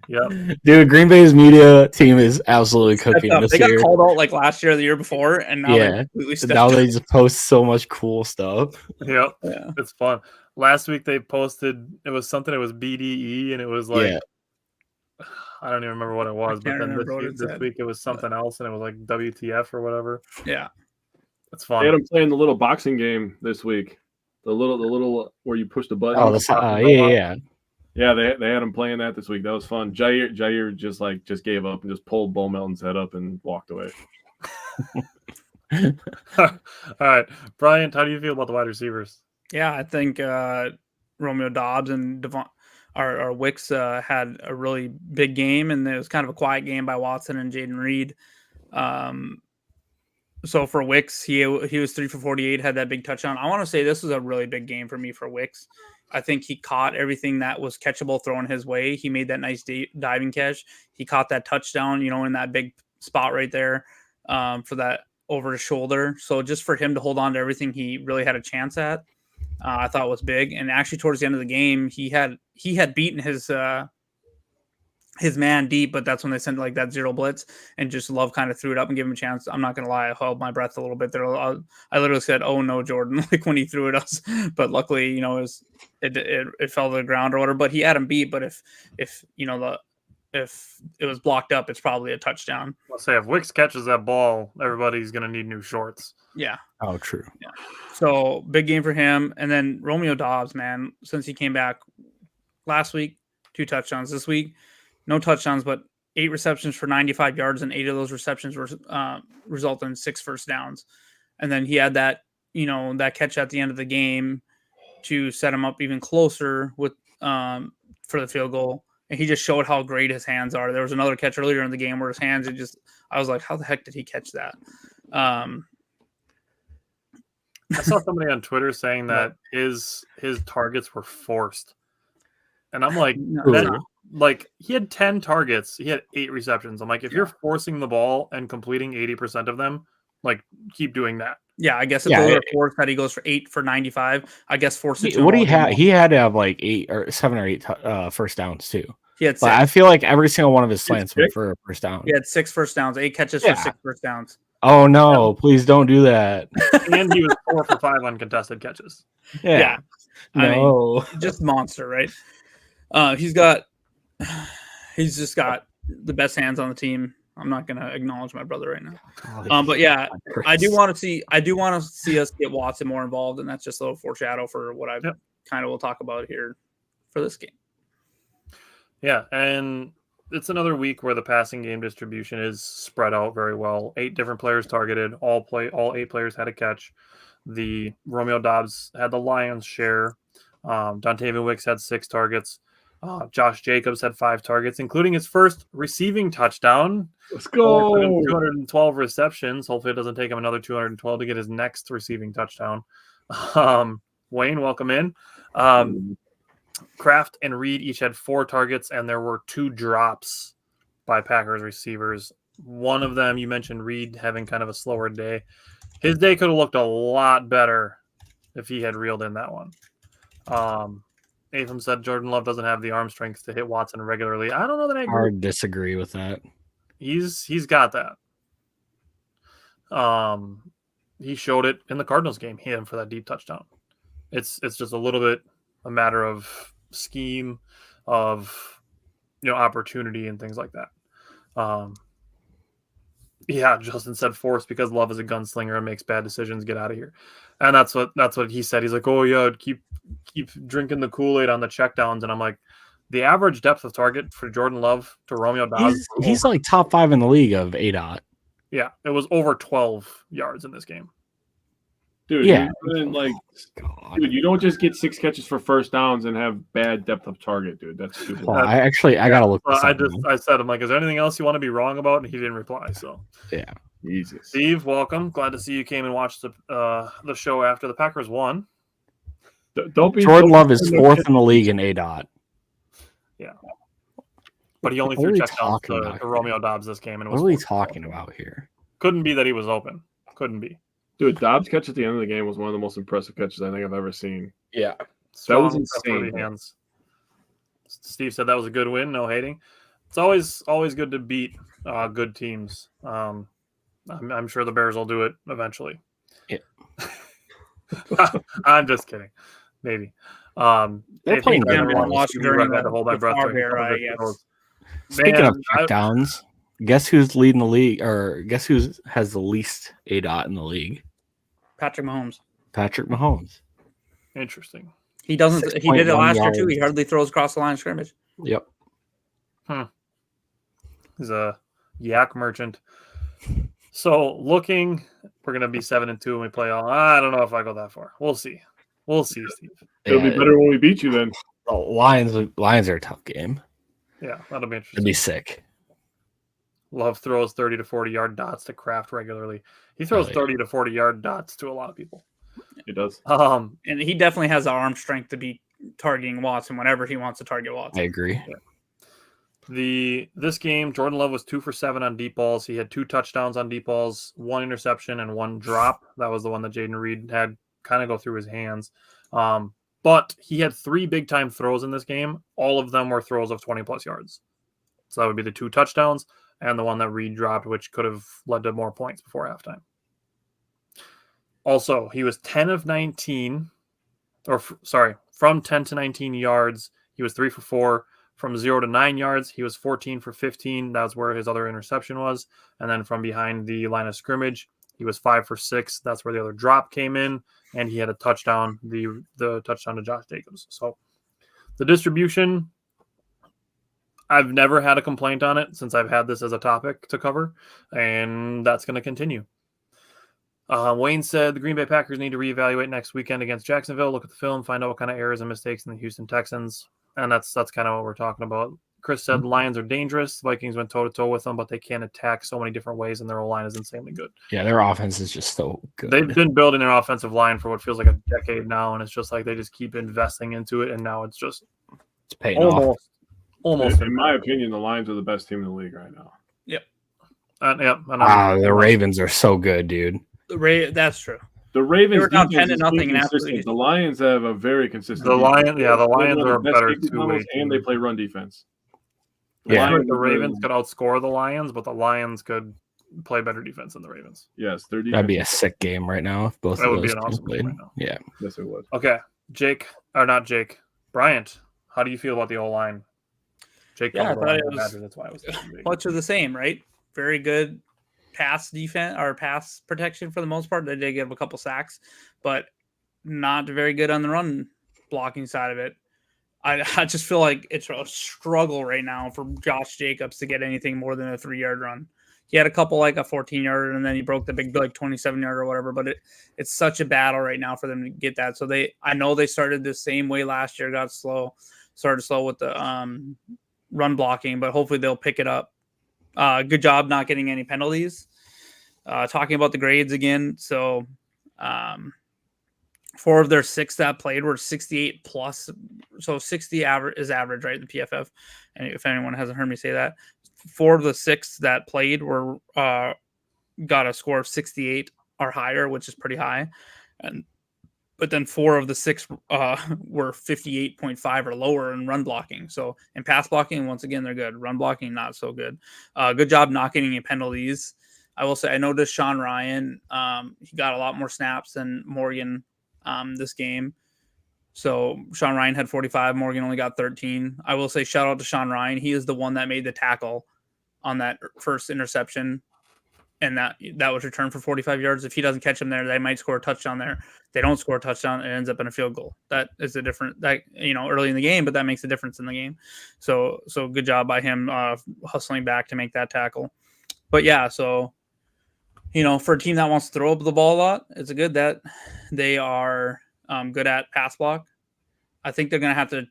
Yep. Dude, Green Bay's media team is absolutely cooking this they year. got called out like last year or the year before, and now they completely stepped now up. they just post so much cool stuff. Yep. Yeah. It's fun. Last week they posted it was BDE and it was like I don't even remember what it was, but then this week it was something else and it was like WTF or whatever. Yeah. It's fun. They had them playing the little boxing game this week. The little where you push the button. Yeah. Yeah, they had him playing that this week. That was fun. Jair just gave up and just pulled Bo Melton's head up and walked away. All right, Bryant, how do you feel about the wide receivers? Yeah, I think Romeo Dobbs and our Wicks had a really big game, and it was kind of a quiet game by Watson and Jaden Reed. So for Wicks, he was 3 for 48, had that big touchdown. I want to say this was a really big game for me for Wicks. I think he caught everything that was catchable thrown his way. He made that nice diving catch. He caught that touchdown, in that big spot right there for that over his shoulder. So just for him to hold on to everything he really had a chance at, I thought was big. And actually towards the end of the game, he had beaten his man deep, but that's when they sent like that zero blitz and just Love kind of threw it up and gave him a chance. I'm not going to lie. I held my breath a little bit there. I literally said, "Oh no, Jordan," like when he threw it us, but luckily, it fell to the ground or whatever, but he had him beat. But if it was blocked up, it's probably a touchdown. I'll say if Wicks catches that ball, everybody's going to need new shorts. Yeah. Oh, true. Yeah. So big game for him. And then Romeo Dobbs, man, since he came back last week, 2 touchdowns this week. No touchdowns, but 8 receptions for 95 yards, and 8 of those receptions were resulted in 6 first downs. And then he had that, that catch at the end of the game to set him up even closer with for the field goal. And he just showed how great his hands are. There was another catch earlier in the game where his hands, I was like, how the heck did he catch that? I saw somebody on Twitter saying that his targets were forced. And I'm like, like he had 10 targets, he had 8 receptions. I'm like, if you're forcing the ball and completing 80% of them, like keep doing that. Yeah, I guess if those are forced that he goes for 8 for 95, I guess force it. What do you have? He had to have like 7 or 8 first downs too. He had 6. But I feel like every single one of his slants went for a first down. He had 6 first downs, 8 catches for 6 first downs. Oh no! Please don't do that. And he was 4 for 5 uncontested catches. Yeah. I No. mean, just monster, right? He's just got the best hands on the team. I'm not going to acknowledge my brother right now. But yeah, I do want to see us get Watson more involved, and that's just a little foreshadow for what I kind of will talk about here for this game. Yeah, and it's another week where the passing game distribution is spread out very well. 8 different players targeted. All 8 players had a catch. The Romeo Dobbs had the lion's share. Dontavian Wicks had 6 targets. Josh Jacobs had 5 targets, including his first receiving touchdown. Let's go. 212 receptions. Hopefully it doesn't take him another 212 to get his next receiving touchdown. Wayne, welcome in. Kraft and Reed each had 4 targets, and there were 2 drops by Packers receivers. One of them, you mentioned Reed having kind of a slower day. His day could have looked a lot better if he had reeled in that one. Atham said Jordan Love doesn't have the arm strength to hit Watson regularly. I don't know that I agree. Hard disagree with that. He's got that. He showed it in the Cardinals game. He hit him for that deep touchdown. It's just a little bit a matter of scheme, of opportunity and things like that. Yeah, Justin said force because Love is a gunslinger and makes bad decisions. Get out of here. And that's what he said. He's like, oh yeah, keep drinking the Kool-Aid on the checkdowns. And I'm like, the average depth of target for Jordan Love to Romeo Dobbs. He's like top 5 in the league of ADOT. Yeah, it was over 12 yards in this game. Dude, Yeah. Dude, you don't just get 6 catches for first downs and have bad depth of target, dude. That's stupid. Well, I gotta look. This up, I said, I'm like, is there anything else you want to be wrong about? And he didn't reply. So yeah, Jesus. Steve, welcome. Glad to see you came and watched the show after the Packers won. Don't be Jordan Love is 4th in the league in ADOT. Yeah, but he only What are threw we checkdowns talking to about Romeo Dobbs this game. And it What was are we 4. talking about here? Couldn't be that he was open. Couldn't be. Dude, Dobbs' catch at the end of the game was one of the most impressive catches I think I've ever seen. Yeah, That was Strong, insane. trustworthy hands. Steve said that was a good win. No hating. It's always good to beat good teams. I'm sure the Bears will do it eventually. Yeah. I'm just kidding. Maybe. They're playing good. To hold my breath during Era, I the guess. Speaking of checkdowns, guess who's leading the league, or guess who has the least ADOT in the league? Patrick Mahomes. Patrick Mahomes. Interesting. He doesn't. He did it 6.1 last year too. He yards. hardly throws across the line of scrimmage. Yep. He's a yak merchant. So looking, we're gonna be 7-2 when we play all. I don't know if I go that far. We'll see. Steve. It'll be better when we beat you then. The Lions are a tough game. Yeah, that'll be interesting. It'd be sick. Love throws 30 to 40 yard dots to Kraft regularly. He throws 30 to 40 yard dots to a lot of people. It does. And he definitely has the arm strength to be targeting Watson whenever he wants to target Watson. I agree. Yeah. This game, Jordan Love was 2 for 7 on deep balls. He had 2 touchdowns on deep balls, 1 interception, and 1 drop. That was the one that Jaden Reed had kind of go through his hands. But he had 3 big time throws in this game. All of them were throws of 20 plus yards. So that would be the 2 touchdowns and the one that Reed dropped, which could have led to more points before halftime. Also, he was 10 of 19, from 10 to 19 yards, he was 3 for 4. From 0 to 9 yards, he was 14 for 15. That's where his other interception was. And then from behind the line of scrimmage, he was 5 for 6. That's where the other drop came in. And he had a touchdown, the touchdown to Josh Jacobs. So the distribution, I've never had a complaint on it since I've had this as a topic to cover. And that's going to continue. Wayne said the Green Bay Packers need to reevaluate next weekend against Jacksonville. Look at the film, find out what kind of errors and mistakes in the Houston Texans. And that's kind of what we're talking about. Chris said the Lions are dangerous. Vikings went toe-to-toe with them, but they can attack so many different ways, and their O-line is insanely good. Yeah, their offense is just so good. They've been building their offensive line for what feels like a decade now, and it's just like they just keep investing into it, and now it's paying off. Almost. In my opinion, the Lions are the best team in the league right now. Yep. The Ravens are so good, dude. That's true. The Ravens were down 10 to is nothing and inconsistent. absolutely- The Lions have a very consistent. The Lions defense. are a Best better safety two-way tunnels, and they team. play run defense. The Ravens could outscore the Lions, but the Lions could play better defense than the Ravens. Yes, their defense. That'd be a sick game right now if both That of would be those an teams awesome game played. right now. Yeah. Yes, it would. Okay, Bryant, how do you feel about the O-line? Jake, I thought it was Badgers, that's why I was thinking. much of the same, right? Very good pass defense or pass protection for the most part. They did give a couple sacks, but not very good on the run blocking side of it. I just feel like it's a struggle right now for Josh Jacobs to get anything more than a 3-yard run. He had a couple like a 14-yarder, and then he broke the big like 27-yarder or whatever. But it's such a battle right now for them to get that. So I know they started the same way last year, started slow with the run blocking, but hopefully they'll pick it up. Good job not getting any penalties. Talking about the grades again, so 4 of their 6 that played were 68 plus, so 60 is average, right? The PFF, and if anyone hasn't heard me say that, 4 of the 6 that played were got a score of 68 or higher, which is pretty high, but then 4 of the 6 were 58.5 or lower in run blocking. So in pass blocking, once again, they're good. Run blocking, not so good. Good job not getting any penalties. I will say I noticed Sean Ryan. He got a lot more snaps than Morgan this game. So Sean Ryan had 45. Morgan only got 13. I will say shout out to Sean Ryan. He is the one that made the tackle on that first interception and that was returned for 45 yards. If he doesn't catch him there, they might score a touchdown there. They don't score a touchdown, it ends up in a field goal. That is a different, that, early in the game, but that makes a difference in the game. So good job by him hustling back to make that tackle. But yeah, so for a team that wants to throw up the ball a lot, it's good that they are good at pass block. I think they're going to have to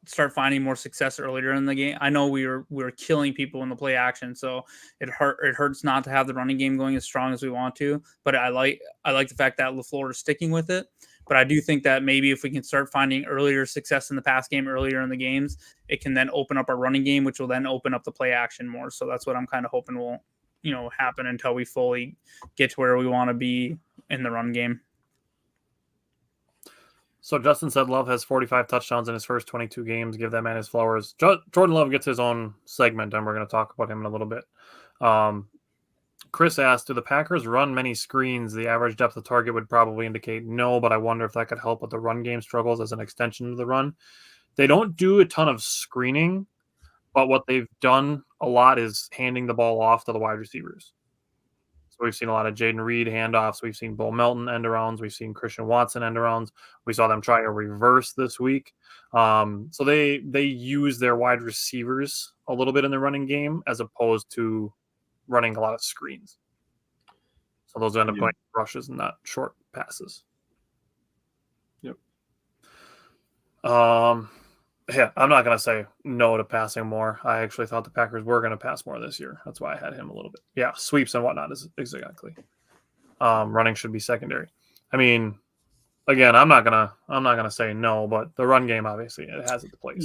start finding more success earlier in the game. I know we were killing people in the play action, so it hurts not to have the running game going as strong as we want to. But I like the fact that LaFleur is sticking with it. But I do think that maybe if we can start finding earlier success in the pass game earlier in the games, it can then open up our running game, which will then open up the play action more. So that's what I'm kind of hoping will happen until we fully get to where we want to be in the run game. So Justin said Love has 45 touchdowns in his first 22 games. Give that man his flowers. Jordan Love gets his own segment, and we're going to talk about him in a little bit. Chris asked, do the Packers run many screens? The average depth of target would probably indicate no, but I wonder if that could help with the run game struggles as an extension of the run. They don't do a ton of screening, but what they've done a lot is handing the ball off to the wide receivers. So we've seen a lot of Jaden Reed handoffs. We've seen Bo Melton end-arounds. We've seen Christian Watson end-arounds. We saw them try a reverse this week. So they use their wide receivers a little bit in the running game as opposed to running a lot of screens. So those end up going rushes and not short passes. Yep. Yeah, I'm not going to say no to passing more. I actually thought the Packers were going to pass more this year. That's why I had him a little bit. Yeah, sweeps and whatnot is exactly. Running should be secondary. I mean, again, I'm not gonna say no, but the run game obviously it has its place.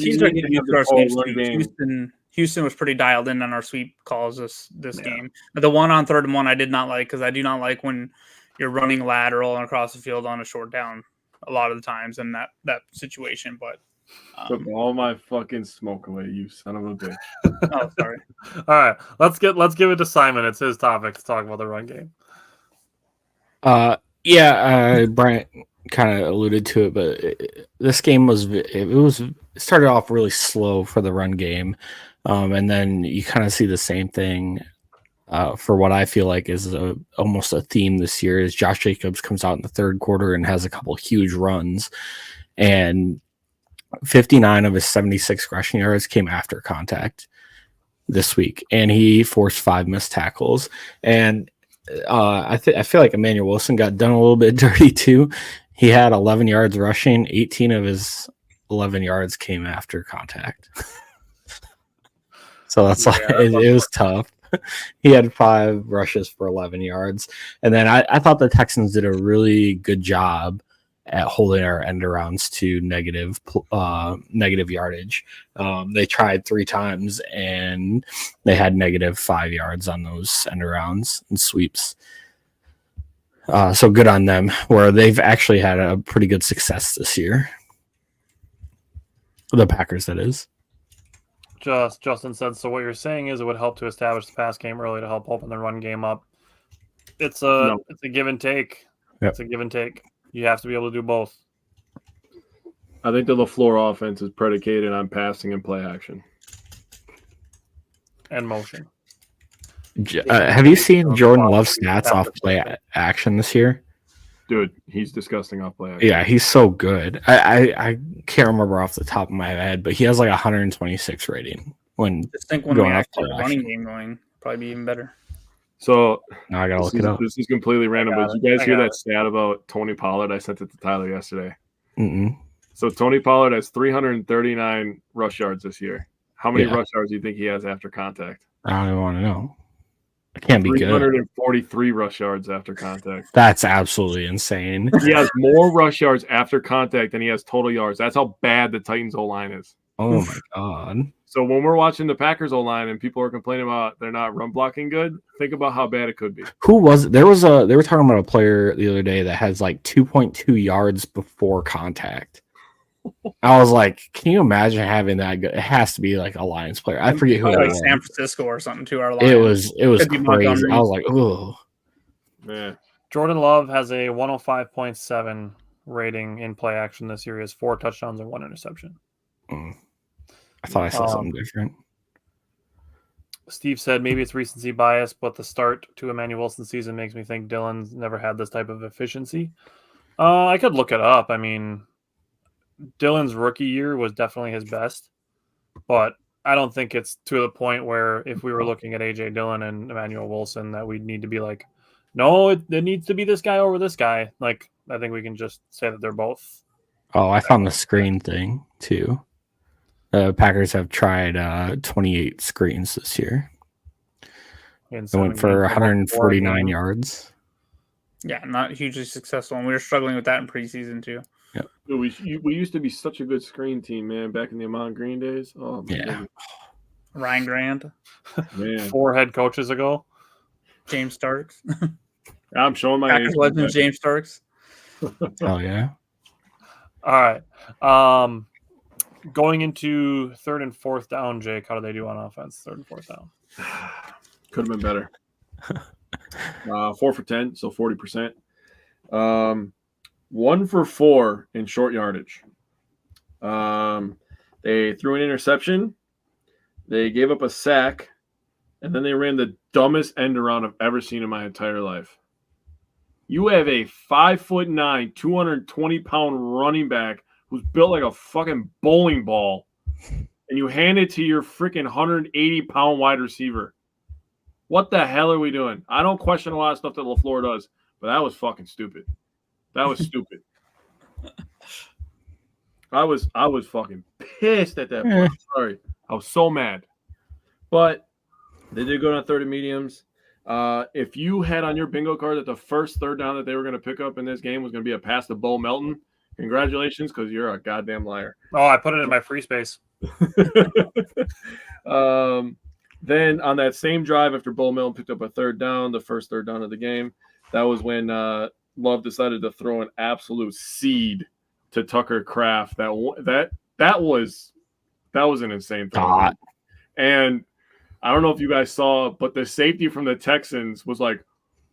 Houston was pretty dialed in on our sweep calls this game. The one on 3rd and 1 I did not like because I do not like when you're running lateral and across the field on a short down a lot of the times in that situation. But took all my fucking smoke away, you son of a bitch. Oh, sorry. All right, let's give it to Simon. It's his topic to talk about the run game. Bryant kind of alluded to it, but this game it started off really slow for the run game, and then you kind of see the same thing for what I feel like is almost a theme this year. Is Josh Jacobs comes out in the 3rd quarter and has a couple huge runs, and 59 of his 76 rushing yards came after contact this week, and he forced 5 missed tackles. And I feel like Emmanuel Wilson got done a little bit dirty too. He had 11 yards rushing. 18 of his 11 yards came after contact. So that's it was tough. He had 5 rushes for 11 yards. And then I thought the Texans did a really good job at holding our end arounds to negative yardage. They tried 3 times and they had negative 5 yards on those end arounds and sweeps. So good on them, where they've actually had a pretty good success this year. The Packers, that is. Justin said, so what you're saying is it would help to establish the pass game early to help open the run game up. It's a give and take. Yep. It's a give and take. You have to be able to do both. I think the LaFleur offense is predicated on passing and play action. And motion. Have you seen Jordan Love's stats off play action this year? Dude, he's disgusting off play action. Yeah, he's so good. I can't remember off the top of my head, but he has like 126 rating. When we actually have the running game going, probably be even better. So now I gotta look it up. This is completely random, but did you guys hear that stat about Tony Pollard? I sent it to Tyler yesterday. Mm-mm. So Tony Pollard has 339 rush yards this year. How many rush yards do you think he has after contact? I don't even want to know. It can't be good. 343 rush yards after contact. That's absolutely insane. He has more rush yards after contact than he has total yards. That's how bad the Titans O-line is. Oh my god. So when we're watching the Packers O-line and people are complaining about they're not run blocking good, think about how bad it could be. Who was it? They were talking about a player the other day that has like 2.2 yards before contact. I was like, can you imagine having that good? It has to be like a Lions player. I forget who it was. San Francisco or something to our Lions. It was crazy. I was like, oh. Man. Jordan Love has a 105.7 rating in play action this year. He has 4 touchdowns and 1 interception. I thought I saw something different. Steve said maybe it's recency bias, but the start to Emmanuel Wilson's season makes me think Dylan's never had this type of efficiency. I could look it up. I mean, Dylan's rookie year was definitely his best, but I don't think it's to the point where if we were looking at A.J. Dillon and Emmanuel Wilson that we'd need to be like, no, it needs to be this guy over this guy. Like, I think we can just say that they're both. Oh, I found the screen thing too. The Packers have tried 28 screens this year. They went for 149 yards. Yeah, not hugely successful, and we were struggling with that in preseason too. Yeah, we used to be such a good screen team, man. Back in the Amon Green days. Oh, my goodness. Ryan Grant, man. 4 head coaches ago. James Starks. I'm showing my Packers age. legend James Starks. Oh yeah. All right. Going into 3rd and 4th down, Jake, how do they do on offense? 3rd and 4th down. Could have been better. 4 for 10, so 40%. 1 for 4 in short yardage. They threw an interception. They gave up a sack, and then they ran the dumbest end around I've ever seen in my entire life. You have a 5'9", 220-pound running back who's built like a fucking bowling ball, and you hand it to your freaking 180-pound wide receiver. What the hell are we doing? I don't question a lot of stuff that LaFleur does, but that was fucking stupid. That was stupid. I was fucking pissed at that point. Sorry. I was so mad. But they did go on 30 mediums. If you had on your bingo card that the first 3rd down that they were going to pick up in this game was going to be a pass to Bo Melton, congratulations, because you're a goddamn liar. Oh, I put it in my free space. Then on that same drive after Bo Melton picked up a 3rd down, the first 3rd down of the game, that was when Love decided to throw an absolute seed to Tucker Kraft. That was an insane throw. And I don't know if you guys saw, but the safety from the Texans was like,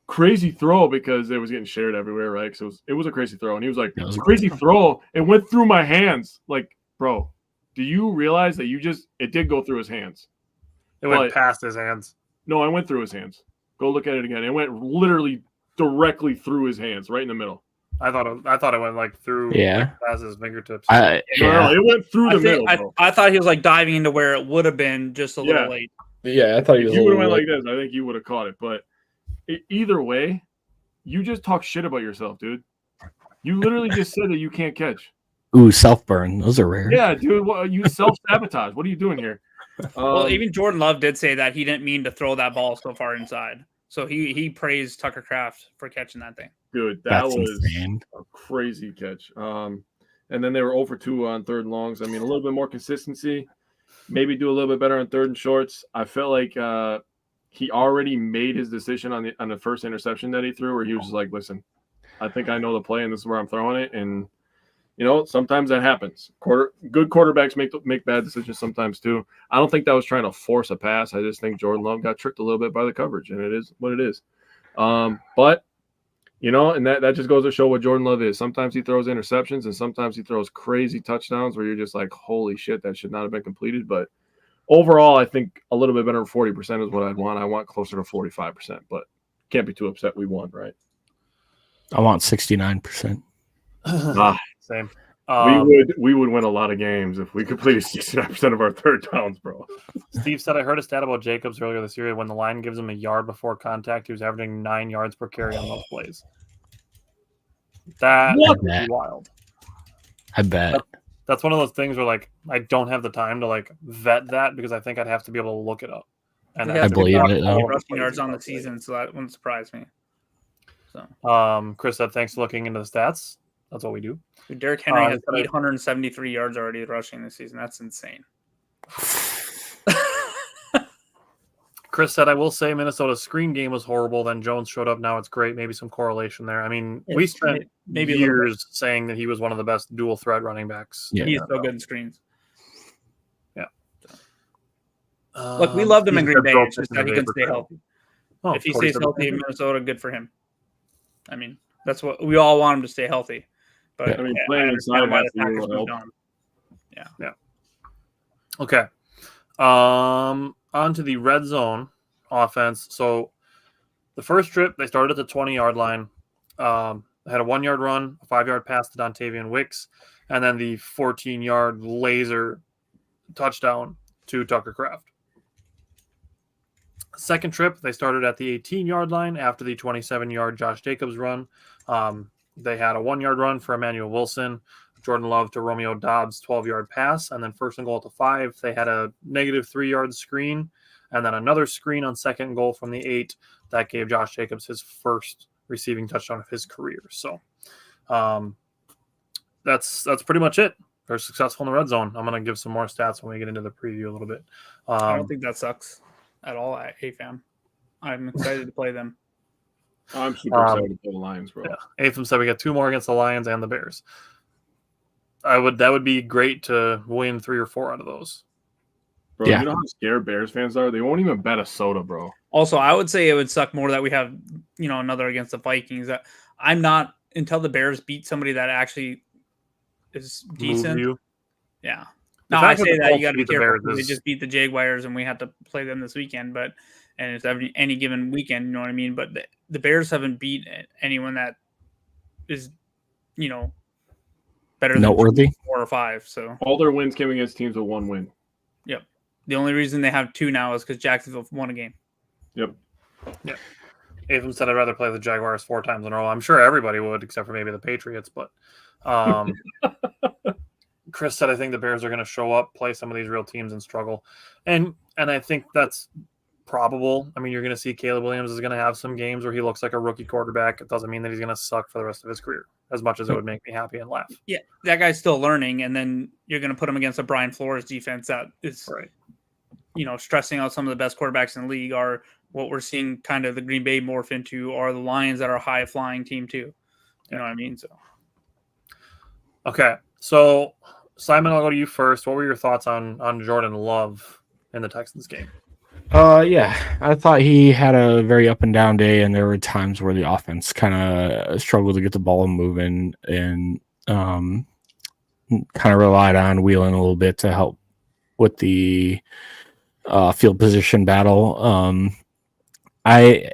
crazy throw, because it was getting shared everywhere, right? So it was a crazy throw. And he was like, crazy throw. It went through my hands. Like, bro, do you realize that it did go through his hands? It went past his hands. No, I went through his hands. Go look at it again. It went literally directly through his hands, right in the middle. I thought it went like through, past his fingertips. No, it went through the middle. Bro. I thought he was like diving into where it would have been just a little late. Yeah, I thought if you would have went like this, I think you would have caught it. But either way, you just talk shit about yourself, dude. You literally just said that you can't catch. Ooh, self-burn. Those are rare. Yeah, dude. You self-sabotage. What are you doing here? Well, even Jordan Love did say that he didn't mean to throw that ball so far inside. So he praised Tucker Kraft for catching that thing. Dude, that was insane. A crazy catch. And then they were 0 for 2 on 3rd and longs. I mean, a little bit more consistency. Maybe do a little bit better on 3rd and shorts. I felt like he already made his decision on the first interception that he threw, where he was just like, listen, I think I know the play, and this is where I'm throwing it. And, sometimes that happens. Good quarterbacks make bad decisions sometimes too. I don't think that was trying to force a pass. I just think Jordan Love got tricked a little bit by the coverage, and it is what it is. But, and that just goes to show what Jordan Love is. Sometimes he throws interceptions, and sometimes he throws crazy touchdowns where you're just like, holy shit, that should not have been completed. But overall, I think a little bit better than 40% is what I'd want. I want closer to 45%, but can't be too upset we won, right? I want 69%. Same. We would win a lot of games if we completed 69% of our 3rd downs, bro. Steve said, I heard a stat about Jacobs earlier this year. When the line gives him a yard before contact, he was averaging 9 yards per carry on those plays. That would be wild. I bet. That's one of those things where, like, I don't have the time to, like, vet that because I think I'd have to be able to look it up. And I believe it. Rushing yards on the season, so that wouldn't surprise me. So, Chris said, thanks for looking into the stats. That's what we do. Derrick Henry has 873 yards already rushing this season. That's insane. Chris said, I will say Minnesota's screen game was horrible. Then Jones showed up. Now it's great. Maybe some correlation there. I mean, we spent maybe years saying that he was one of the best dual threat running backs. Yeah, he's so good in screens. Yeah. Look, we loved him in Green Bay. It's just that he couldn't stay healthy. If he stays healthy in Minnesota, good for him. I mean, that's what we all want him to stay healthy. But I mean, playing inside why the Packers moved on. Yeah. Okay. on to the red zone offense. So the first trip, they started at the 20-yard line. They had a 1-yard run, a 5-yard pass to Dontavian Wicks, and then the 14-yard laser touchdown to Tucker Kraft. Second trip, they started at the 18-yard line after the 27-yard Josh Jacobs run. They had a 1-yard run for Emmanuel Wilson, Jordan Love to Romeo Dobbs, 12-yard pass, and then first and goal at the 5. They had a negative 3-yard screen, and then another screen on second and goal from the 8 that gave Josh Jacobs his first receiving touchdown of his career. So that's pretty much it. They're successful in the red zone. I'm going to give some more stats when we get into the preview a little bit. I don't think that sucks at all at AFAM. I'm excited to play them. I'm super excited to play the Lions, bro. Yeah. Atham said we got 2 more against the Lions and the Bears. That would be great to win 3 or 4 out of those. Bro, you know how scared Bears fans are? They won't even bet a soda, bro. Also, I would say it would suck more that we have, another against the Vikings. I'm not until the Bears beat somebody that actually is decent. Yeah. No, I say that you got to be careful. They just beat the Jaguars, and we had to play them this weekend. And it's any given weekend, you know what I mean. But the Bears haven't beat anyone that is, better than noteworthy 4 or 5. So all their wins came against teams with 1 win. Yep. The only reason they have 2 now is because Jacksonville won a game. Yep. Yeah. Avon said I'd rather play the Jaguars 4 times in a row. I'm sure everybody would, except for maybe the Patriots. But Chris said I think the Bears are going to show up, play some of these real teams, and struggle. And I think that's probable. I mean, you're going to see Caleb Williams is going to have some games where he looks like a rookie quarterback. It doesn't mean that he's going to suck for the rest of his career, as much as it would make me happy and laugh. Yeah, that guy's still learning, and then you're going to put him against a Brian Flores defense that is, stressing out some of the best quarterbacks in the league. Are what we're seeing kind of the Green Bay morph into are the Lions that are a high-flying team too. You know what I mean? So, okay. So, Simon, I'll go to you first. What were your thoughts on Jordan Love in the Texans game? Yeah, I thought he had a very up and down day, and there were times where the offense kind of struggled to get the ball moving and kind of relied on wheeling a little bit to help with the field position battle. I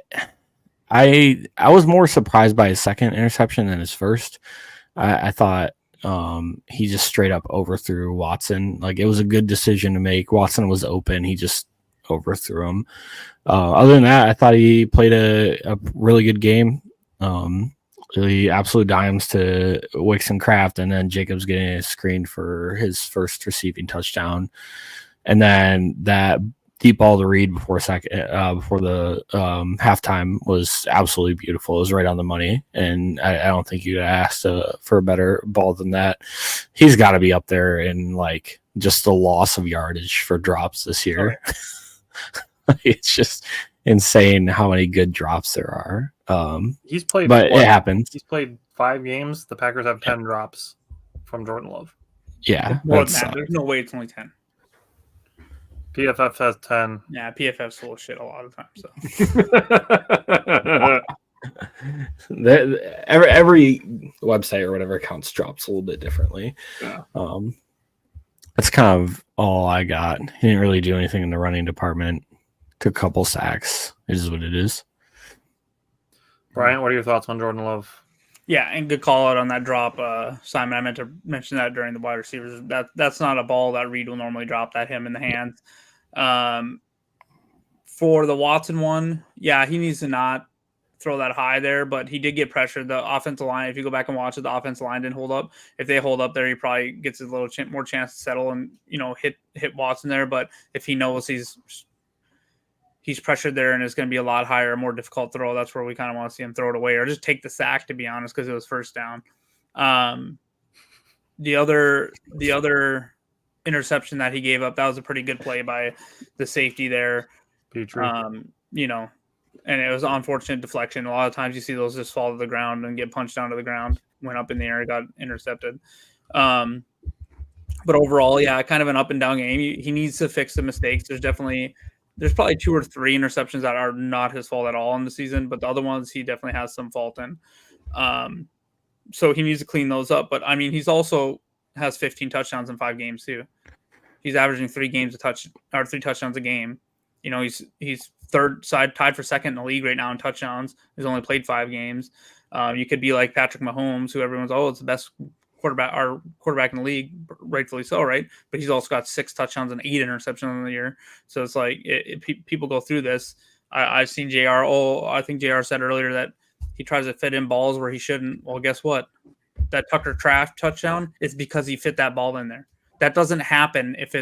was more surprised by his second interception than his first. I thought he just straight up overthrew Watson. Like, it was a good decision to make. Watson was open. He just overthrew him. Other than that, I thought he played a really good game. Really absolute dimes to Wicks and Kraft, and then Jacobs getting a screen for his first receiving touchdown. And then that deep ball to Reed before the halftime was absolutely beautiful. It was right on the money, and I don't think you could ask for a better ball than that. He's got to be up there in like just the loss of yardage for drops this year. It's just insane how many good drops there are. He's played, but it happens. He's played 5 games. The Packers have 10 drops from Jordan Love. Yeah, there's no way it's only 10. PFF has 10. Yeah, PFF's full of shit a lot of times. So every website or whatever counts drops a little bit differently. Yeah. That's kind of all I got. He didn't really do anything in the running department. Took a couple sacks. It is what it is. Brian, what are your thoughts on Jordan Love? Yeah, and good call out on that drop, Simon. I meant to mention that during the wide receivers. That's not a ball that Reed will normally drop. That him in the hands. For the Watson one, yeah, he needs to not throw that high there, but he did get pressured. The offensive line, if you go back and watch it, the offensive line didn't hold up. If they hold up there, he probably gets a little more chance to settle and hit Watson there. But if he knows he's pressured there and it's going to be a lot higher, more difficult throw, that's where we kind of want to see him throw it away or just take the sack, to be honest, because it was first down. The other interception that he gave up, that was a pretty good play by the safety there. Petrie. And it was an unfortunate deflection. A lot of times you see those just fall to the ground and get punched down to the ground. Went up in the air, got intercepted. But overall, yeah, kind of an up and down game. He needs to fix the mistakes. There's probably 2 or 3 interceptions that are not his fault at all in the season, but the other ones he definitely has some fault in. So he needs to clean those up. But I mean, he's also has 15 touchdowns in 5 games too. He's averaging 3 touchdowns a game. He's tied for second in the league right now in touchdowns. He's only played 5 games. You could be like Patrick Mahomes, who everyone's, it's the best quarterback in the league, rightfully so, right? But he's also got 6 touchdowns and 8 interceptions in the year. So it's like people go through this. I've seen JR. I think JR said earlier that he tries to fit in balls where he shouldn't. Well, guess what? That Tucker Kraft touchdown is because he fit that ball in there. That doesn't happen if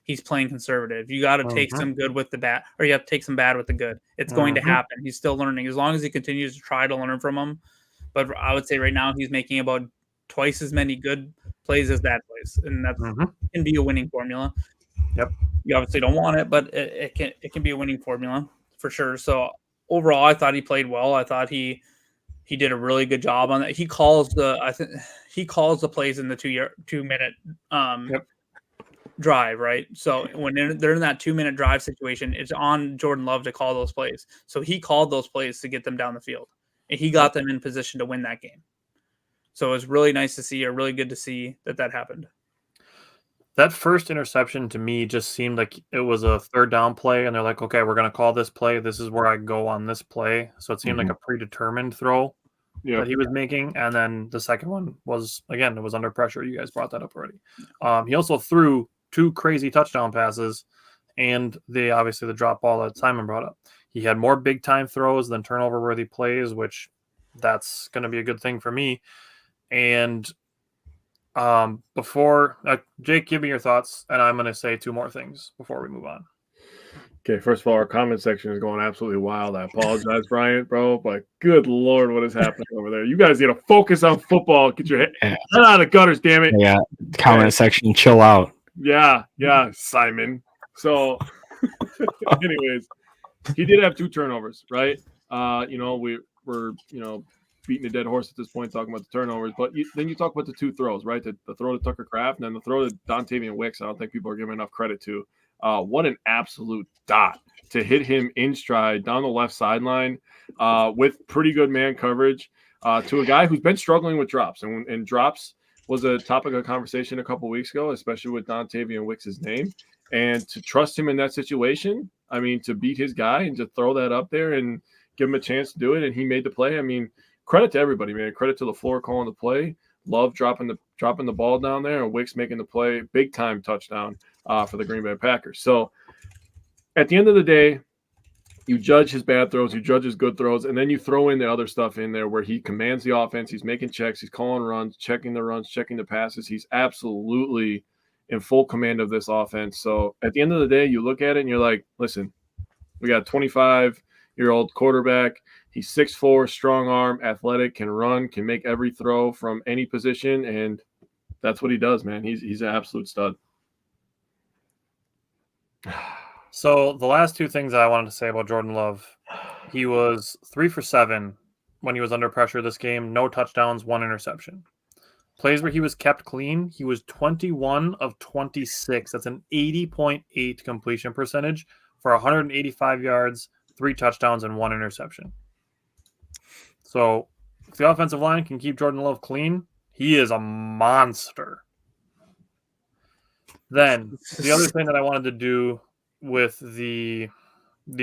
he's playing conservative. You got to take some good with the bad, or you have to take some bad with the good. It's going to happen. He's still learning as long as he continues to try to learn from him. But I would say right now he's making about twice as many good plays as bad plays, and that can be a winning formula. Yep. You obviously don't want it, but it can be a winning formula for sure. So overall, I thought he played well. I thought he did a really good job on that. He calls the plays in the 2 minute drive, right? So when they're in that 2 minute drive situation, it's on Jordan Love to call those plays. So he called those plays to get them down the field, and he got them in position to win that game. So it was really nice to see, or really good to see that happened. That first interception to me just seemed like it was a third down play, and they're like, okay, we're going to call this play. This is where I go on this play. So it seemed like a predetermined throw that he was making. And then the second one was, again, it was under pressure. You guys brought that up already. He also threw 2 crazy touchdown passes and obviously the drop ball that Simon brought up. He had more big time throws than turnover worthy plays, which that's going to be a good thing for me. And before Jake, give me your thoughts, and I'm going to say 2 more things before we move on. Okay, first of all, our comment section is going absolutely wild. I apologize, Bryant, bro, but good Lord, what is happening over there? You guys need to focus on football. Get your head out of the gutters, damn it. Yeah, comment section, chill out. Yeah, Simon. So, anyways, he did have 2 turnovers, right? We're beating a dead horse at this point, talking about the turnovers. But then you talk about the 2 throws, right? The throw to Tucker Kraft and then the throw to Dontavian Wicks. I don't think people are giving enough credit to. What an absolute dot to hit him in stride down the left sideline with pretty good man coverage to a guy who's been struggling with drops. And drops was a topic of conversation a couple weeks ago, especially with Dontavian Wicks' name. And to trust him in that situation, I mean, to beat his guy and to throw that up there and give him a chance to do it, and he made the play. I mean, credit to everybody, man. Credit to LaFleur calling the play. Love dropping the ball down there, and Wicks making the play. Big time touchdown for the Green Bay Packers. So at the end of the day, you judge his bad throws, you judge his good throws, and then you throw in the other stuff in there where he commands the offense. He's making checks. He's calling runs, checking the passes. He's absolutely in full command of this offense. So at the end of the day, you look at it and you're like, listen, we got a 25-year-old quarterback. He's 6'4", strong arm, athletic, can run, can make every throw from any position, and that's what he does, man. He's an absolute stud. So the last 2 things I wanted to say about Jordan Love, he was 3 for 7 when he was under pressure this game. No touchdowns, 1 interception. Plays where he was kept clean, he was 21 of 26. That's an 80.8 completion percentage for 185 yards, 3 touchdowns, and 1 interception. So if the offensive line can keep Jordan Love clean, he is a monster. Then the other thing that I wanted to do with the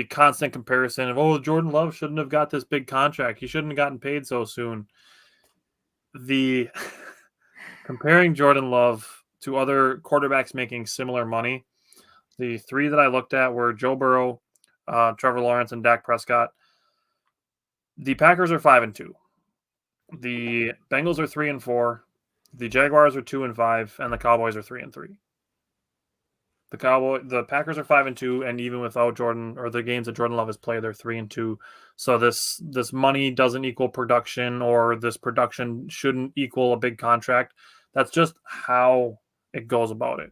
constant comparison of, Jordan Love shouldn't have got this big contract. He shouldn't have gotten paid so soon. The comparing Jordan Love to other quarterbacks making similar money, the 3 that I looked at were Joe Burrow, Trevor Lawrence, and Dak Prescott. The Packers are 5-2. The Bengals are 3-4. The Jaguars are 2-5, and the Cowboys are 3-3. The Packers are 5-2, and even without Jordan, or the games that Jordan Love has played, they're 3-2. So this money doesn't equal production, or this production shouldn't equal a big contract. That's just how it goes about it.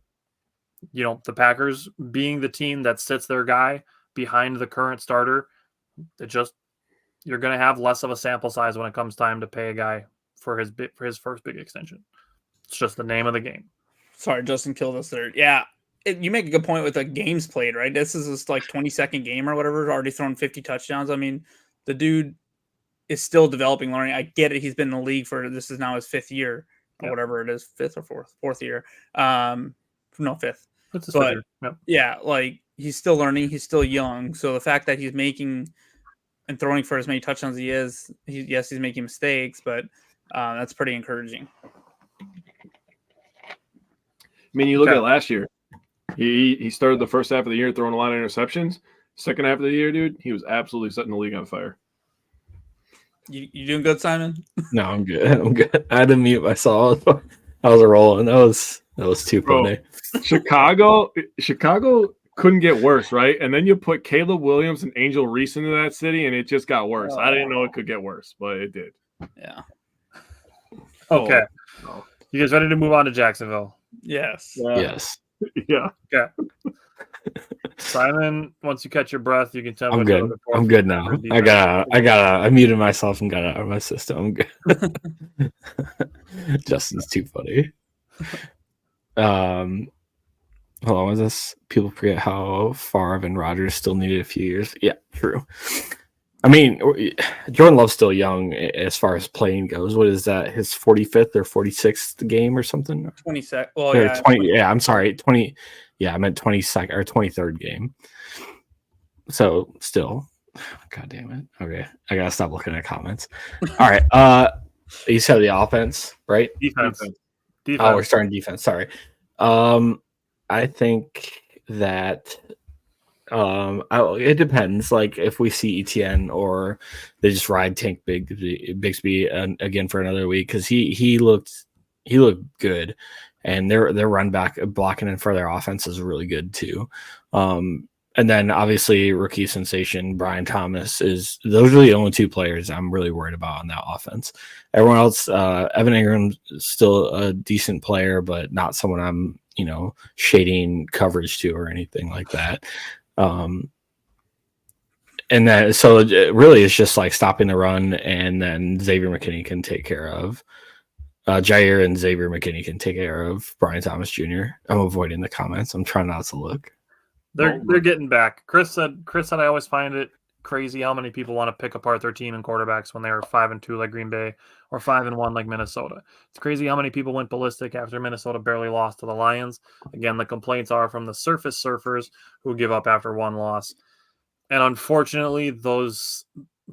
The Packers being the team that sits their guy behind the current starter, you're going to have less of a sample size when it comes time to pay a guy for his first big extension. It's just the name of the game. Sorry, Justin killed us there. Yeah, you make a good point with the games played, right? This is his 22nd game or whatever. Already thrown 50 touchdowns. I mean, the dude is still developing, learning. I get it. He's been in the league this is now his 5th year or whatever it is, 5th or 4th year. No, 5th. It's his 5th year. Yep. Yeah, he's still learning. He's still young. So the fact that he's making and throwing for as many touchdowns as he is, yes, he's making mistakes, but that's pretty encouraging. I mean, you look at last year. He started the first half of the year throwing a lot of interceptions. Second half of the year, dude, he was absolutely setting the league on fire. You doing good, Simon? No, I'm good. I'm good. I had to mute myself. I was rolling. That was too funny. Chicago couldn't get worse, right? And then you put Caleb Williams and Angel Reese into that city, and it just got worse. I didn't know it could get worse, but it did. Yeah. Okay. You guys ready to move on to Jacksonville? Yes. Yes. Yeah. Okay. Simon, once you catch your breath, you can tell me. I'm good. I'm good now. I muted myself and got it out of my system. I'm good. Justin's too funny. Hold on, was this? People forget how Favre and Rodgers still needed a few years. Yeah, true. I mean, Jordan Love's still young as far as playing goes. What is that? His 45th or 46th game or something? 22nd. Well, yeah. 20. Yeah, I'm sorry. 20. Yeah, I meant 22nd or 23rd game. So still, God damn it. Okay, I gotta stop looking at comments. All right. You said the offense, right? Defense. Oh, we're starting defense. Sorry. I think that it depends. Like if we see ETN or they just ride Tank Bigsby again for another week because he looked good, and their run back blocking in for their offense is really good too. And then obviously rookie sensation Brian Thomas those are the only two players I'm really worried about on that offense. Everyone else, Evan Ingram is still a decent player, but not someone I'm shading coverage to or anything like that. And then so really it's just like stopping the run, and then Xavier McKinney can take care of Jair, and Xavier McKinney can take care of Brian Thomas Jr. I'm avoiding the comments. I'm trying not to look. They're getting back. Chris said I always find it crazy how many people want to pick apart their team and quarterbacks when they were 5-2 like Green Bay or 5-1 like Minnesota. It's crazy how many people went ballistic after Minnesota barely lost to the Lions. Again, the complaints are from the surface surfers who give up after one loss. And unfortunately,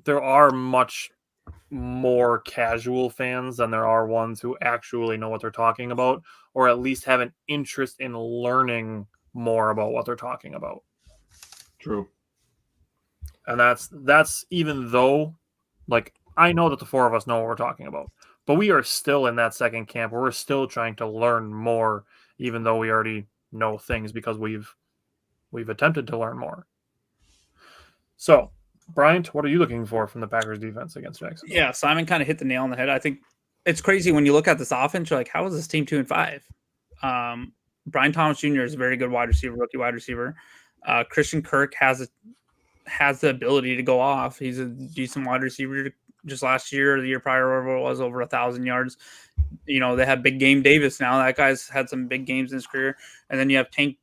there are much more casual fans than there are ones who actually know what they're talking about, or at least have an interest in learning more about what they're talking about. True. And that's even though, like, I know that the four of us know what we're talking about, but we are still in that second camp where we're still trying to learn more, even though we already know things because we've attempted to learn more. So, Bryant, what are you looking for from the Packers defense against Jacksonville? Yeah, Simon kind of hit the nail on the head. I think it's crazy when you look at this offense, you're like, how is this team 2-5? Brian Thomas Jr. is a very good wide receiver, rookie wide receiver. Christian Kirk has the ability to go off. He's a decent wide receiver. Just last year or the year prior, whatever it was, over 1,000 yards. They have Big Game Davis now. That guy's had some big games in his career. And then you have Tank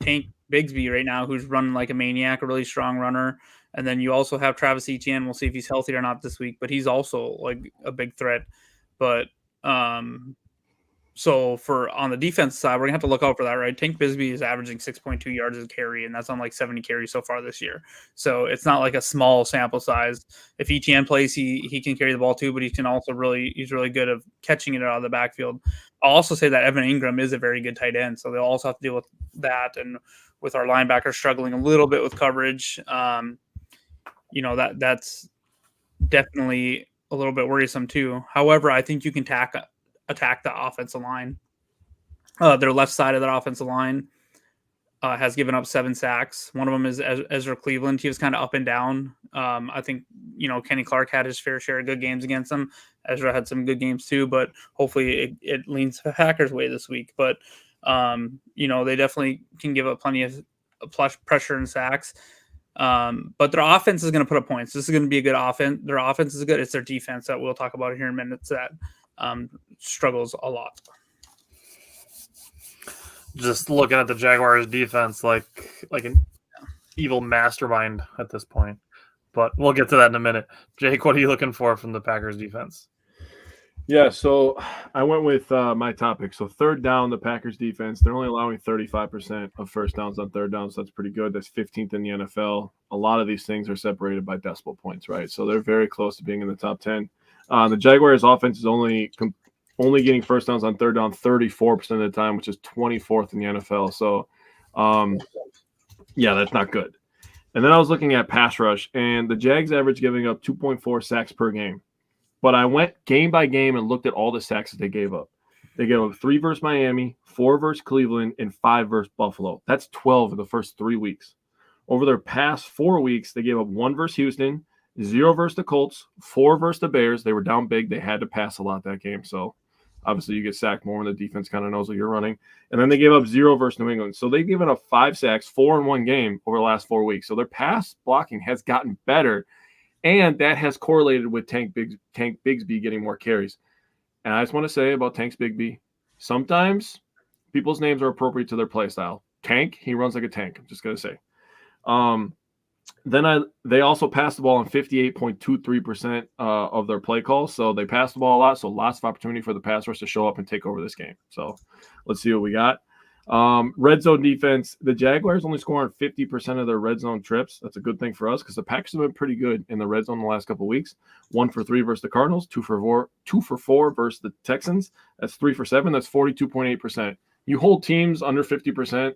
Bigsby right now, who's running like a maniac, a really strong runner. And then you also have Travis Etienne. We'll see if he's healthy or not this week, but he's also like a big threat. But so on the defense side, we're gonna have to look out for that, right? Tank Bigsby is averaging 6.2 yards a carry, and that's on like 70 carries so far this year. So it's not like a small sample size. If ETN plays, he can carry the ball too, but he's really good at catching it out of the backfield. I'll also say that Evan Ingram is a very good tight end, so they'll also have to deal with that, and with our linebackers struggling a little bit with coverage, that's definitely a little bit worrisome too. However, I think you can attack the offensive line. Their left side of that offensive line has given up 7 sacks. One of them is Ezra Cleveland. He was kind of up and down. I think, Kenny Clark had his fair share of good games against him. Ezra had some good games too, but hopefully it leans the Packers' way this week. But, they definitely can give up plenty of pressure and sacks. But their offense is going to put up points. This is going to be a good offense. Their offense is good. It's their defense that we'll talk about here in minutes that struggles a lot. Just looking at the Jaguars defense like an evil mastermind at this point. But we'll get to that in a minute. Jake, what are you looking for from the Packers defense? Yeah, so I went with my topic. So third down, the Packers defense, they're only allowing 35% of first downs on third downs. So that's pretty good. That's 15th in the NFL. A lot of these things are separated by decimal points, right? So they're very close to being in the top 10. The Jaguars offense is only getting first downs on third down 34% of the time, which is 24th in the NFL. So, yeah, that's not good. And then I was looking at pass rush, and the Jags average giving up 2.4 sacks per game. But I went game by game and looked at all the sacks that they gave up. They gave up 3 versus Miami, 4 versus Cleveland, and 5 versus Buffalo. That's 12 in the first 3 weeks. Over their past 4 weeks, they gave up 1 versus Houston, 0 versus the Colts, 4 versus the Bears. They were down big. They had to pass a lot that game. So obviously you get sacked more when the defense kind of knows what you're running. And then they gave up 0 versus New England. So they've given up 5 sacks, 4 in one game over the last 4 weeks. So their pass blocking has gotten better. And that has correlated with Tank Bigsby getting more carries. And I just want to say about Tank Bigsby, sometimes people's names are appropriate to their play style. Tank, he runs like a tank. I'm just going to say. They also passed the ball on 58.23% of their play calls. So they passed the ball a lot. So lots of opportunity for the pass rush to show up and take over this game. So let's see what we got. Red zone defense, the Jaguars only score on 50% of their red zone trips. That's a good thing for us because the Packers have been pretty good in the red zone the last couple of weeks. 1 for 3 versus the Cardinals, 2 for 4 versus the Texans. That's 3 for 7. That's 42.8%. You hold teams under 50%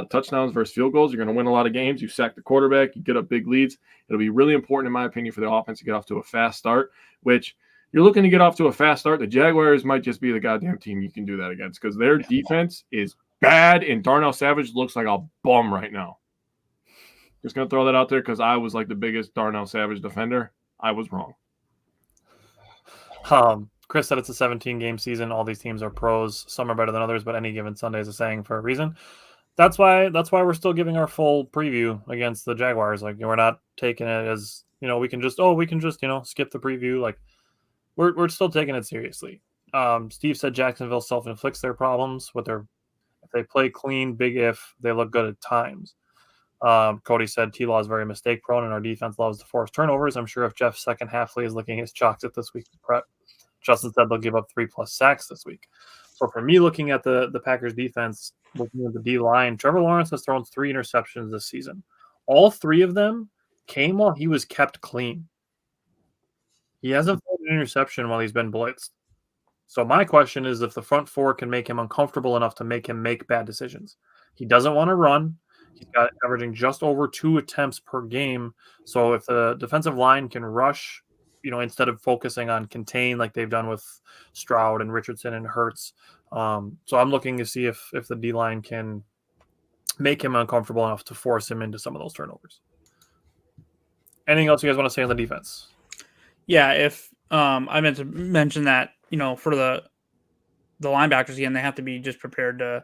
touchdowns versus field goals, you're going to win a lot of games. You sack the quarterback, you get up big leads. It'll be really important, in my opinion, for the offense to get off to a fast start, which you're looking to get off to a fast start. The Jaguars might just be the goddamn team you can do that against because their defense is bad, and Darnell Savage looks like a bum right now. Just going to throw that out there because I was like the biggest Darnell Savage defender. I was wrong. Chris said it's a 17-game season. All these teams are pros. Some are better than others, but any given Sunday is a saying for a reason. That's why we're still giving our full preview against the Jaguars. Like, we're not taking it as, we can just skip the preview. Like, we're still taking it seriously. Steve said Jacksonville self-inflicts their problems with if they play clean, big if, they look good at times. Cody said T-Law is very mistake prone and our defense loves to force turnovers. I'm sure if Jeff's second half is licking his chalks at this week's prep. Justin said they'll give up 3+ sacks this week. So for me, looking at the Packers defense, looking at the D-line, Trevor Lawrence has thrown 3 interceptions this season. All 3 of them came while he was kept clean. He hasn't thrown an interception while he's been blitzed. So my question is if the front 4 can make him uncomfortable enough to make him make bad decisions. He doesn't want to run. He's got averaging just over 2 attempts per game. So if the defensive line can rush, instead of focusing on contain like they've done with Stroud and Richardson and Hurts. So I'm looking to see if the D-line can make him uncomfortable enough to force him into some of those turnovers. Anything else you guys want to say on the defense? Yeah, if I meant to mention that, for the linebackers again, they have to be just prepared to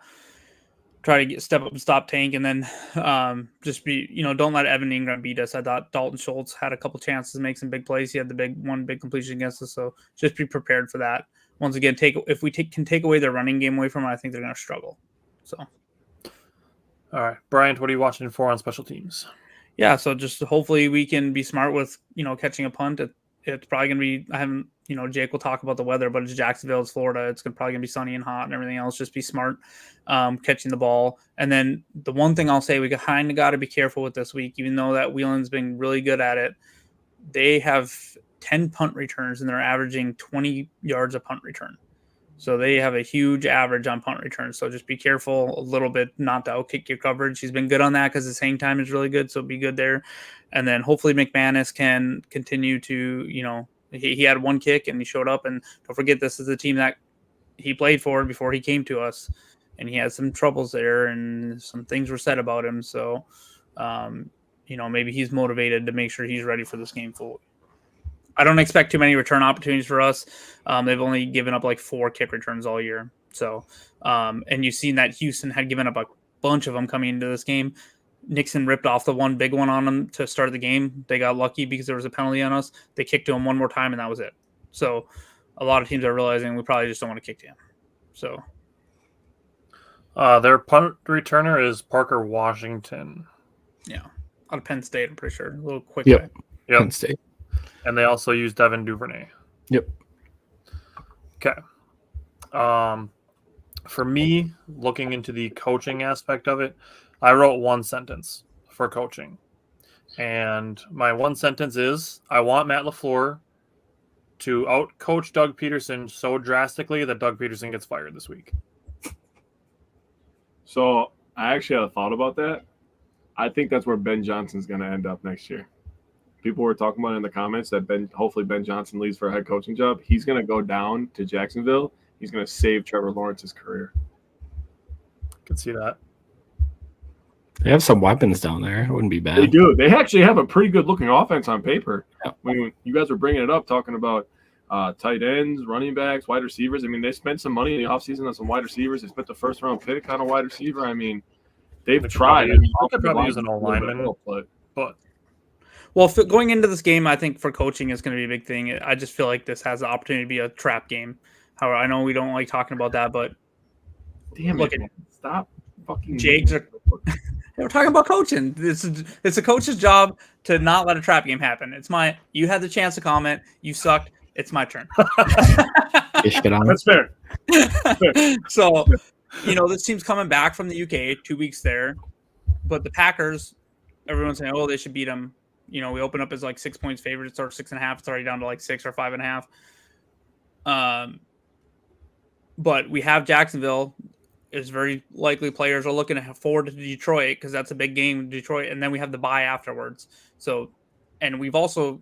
try to step up and stop Tank, and then just be, don't let Evan Ingram beat us. I thought Dalton Schultz had a couple chances to make some big plays. He had the big completion against us, so just be prepared for that. Once again, if we can take away their running game away from them, I think they're going to struggle. So, all right, Bryant, what are you watching for on special teams? Yeah, so just hopefully we can be smart with catching a punt. It's probably going to be, I haven't, Jake will talk about the weather, but it's Jacksonville, it's Florida. It's probably going to be sunny and hot and everything else. Just be smart catching the ball. And then the one thing I'll say we kind of got to be careful with this week, even though that Whelan's been really good at it. They have 10 punt returns and they're averaging 20 yards a punt return. So they have a huge average on punt returns. So just be careful a little bit not to outkick your coverage. He's been good on that because his hang time is really good. So be good there. And then hopefully McManus can continue to, he had 1 kick and he showed up. And don't forget, this is the team that he played for before he came to us. And he had some troubles there and some things were said about him. So, maybe he's motivated to make sure he's ready for this game fully. I don't expect too many return opportunities for us. They've only given up like 4 kick returns all year. So, and you've seen that Houston had given up a bunch of them coming into this game. Nixon ripped off the one big one on them to start the game. They got lucky because there was a penalty on us. They kicked to him one more time, and that was it. So a lot of teams are realizing we probably just don't want to kick to him. So their punt returner is Parker Washington. Yeah, out of Penn State, I'm pretty sure. A little quick. Yep. Yep. Penn State. And they also use Devin Duvernay. Yep. Okay. For me, looking into the coaching aspect of it, I wrote one sentence for coaching. And my one sentence is, I want Matt LaFleur to out-coach Doug Peterson so drastically that Doug Peterson gets fired this week. So I actually had a thought about that. I think that's where Ben Johnson's going to end up next year. People were talking about in the comments that hopefully Ben Johnson leaves for a head coaching job. He's going to go down to Jacksonville. He's going to save Trevor Lawrence's career. Could see that. They have some weapons down there. It wouldn't be bad. They do. They actually have a pretty good looking offense on paper. Yeah. When you guys were bringing it up, talking about tight ends, running backs, wide receivers. I mean, they spent some money in the offseason on some wide receivers. They spent the first round pick on a wide receiver. I mean, they've tried. They could probably use an O-lineman, but Well, going into this game, I think for coaching is going to be a big thing. I just feel like this has the opportunity to be a trap game. However, I know we don't like talking about that, but damn look it, man. Stop fucking. Jags are. We're talking about coaching. It's a coach's job to not let a trap game happen. You had the chance to comment. You sucked. It's my turn. That's fair. So, this team's coming back from the UK, 2 weeks there, but the Packers, everyone's saying, oh, they should beat them. We open up as like 6 points favorites or 6.5. It's already down to like 6 or 5.5. But we have Jacksonville. It's very likely players are looking forward to Detroit because that's a big game in Detroit. And then we have the bye afterwards. So, and we've also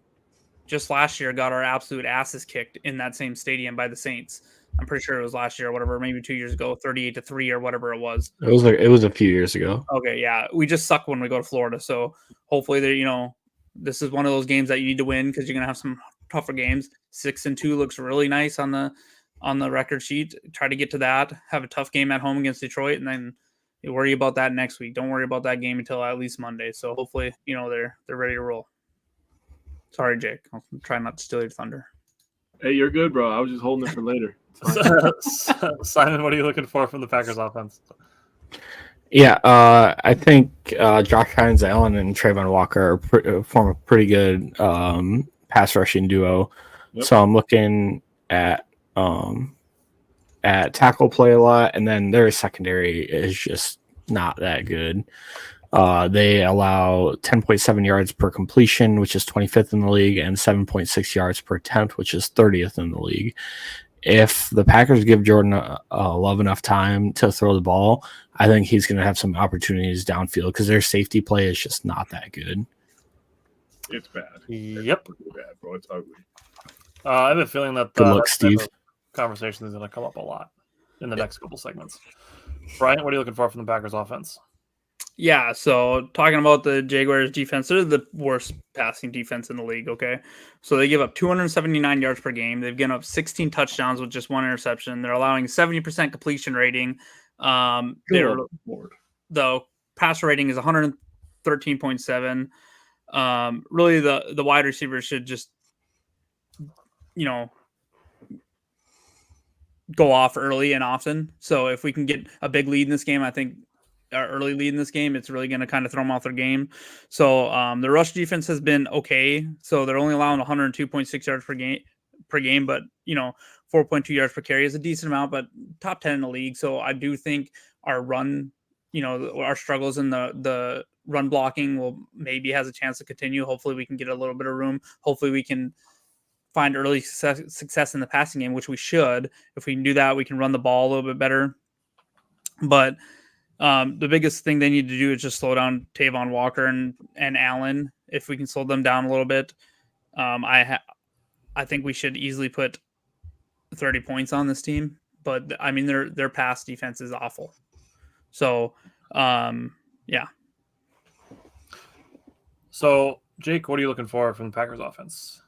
just last year got our absolute asses kicked in that same stadium by the Saints. I'm pretty sure it was last year or whatever, maybe 2 years ago, 38-3 or whatever it was. It was a few years ago. Okay, yeah. We just suck when we go to Florida. So hopefully this is one of those games that you need to win because you're gonna have some tougher games. 6-2 looks really nice on the record sheet. Try to get to that. Have a tough game at home against Detroit, and then you worry about that next week. Don't worry about that game until at least Monday. So hopefully, they're ready to roll. Sorry, Jake. I'll try not to steal your thunder. Hey, you're good, bro. I was just holding it for later. Simon, what are you looking for from the Packers offense? Yeah, I think Josh Hines Allen and Trayvon Walker form a pretty good pass rushing duo. Yep. So I'm looking at tackle play a lot, and then their secondary is just not that good. They allow 10.7 yards per completion, which is 25th in the league, and 7.6 yards per attempt, which is 30th in the league. If the Packers give Jordan Love enough time to throw the ball, I think he's going to have some opportunities downfield because their safety play is just not that good. It's bad. Yep. It's bad, bro. It's ugly. I have a feeling that Good luck, Steve. Conversation is going to come up a lot in the next couple segments. Brian, what are you looking for from the Packers offense? Yeah, so talking about the Jaguars defense, they're the worst passing defense in the league, okay? So they give up 279 yards per game. They've given up 16 touchdowns with just one interception. They're allowing 70% completion rating. The passer rating is 113.7. Really, the wide receivers should just, go off early and often. So if we can get a big lead in this game, I think our early lead in this game, it's really going to kind of throw them off their game. So the rush defense has been okay. So they're only allowing 102.6 yards per game, but 4.2 yards per carry is a decent amount, but top 10 in the league. So I do think our run, our struggles in the run blocking maybe has a chance to continue. Hopefully we can get a little bit of room. Hopefully we can find early success in the passing game, which we should. If we can do that, we can run the ball a little bit better. But the biggest thing they need to do is just slow down Tavon Walker and Allen. If we can slow them down a little bit, I think we should easily put 30 points on this team. But I mean, their pass defense is awful. So, yeah. So, Jake, what are you looking for from the Packers offense?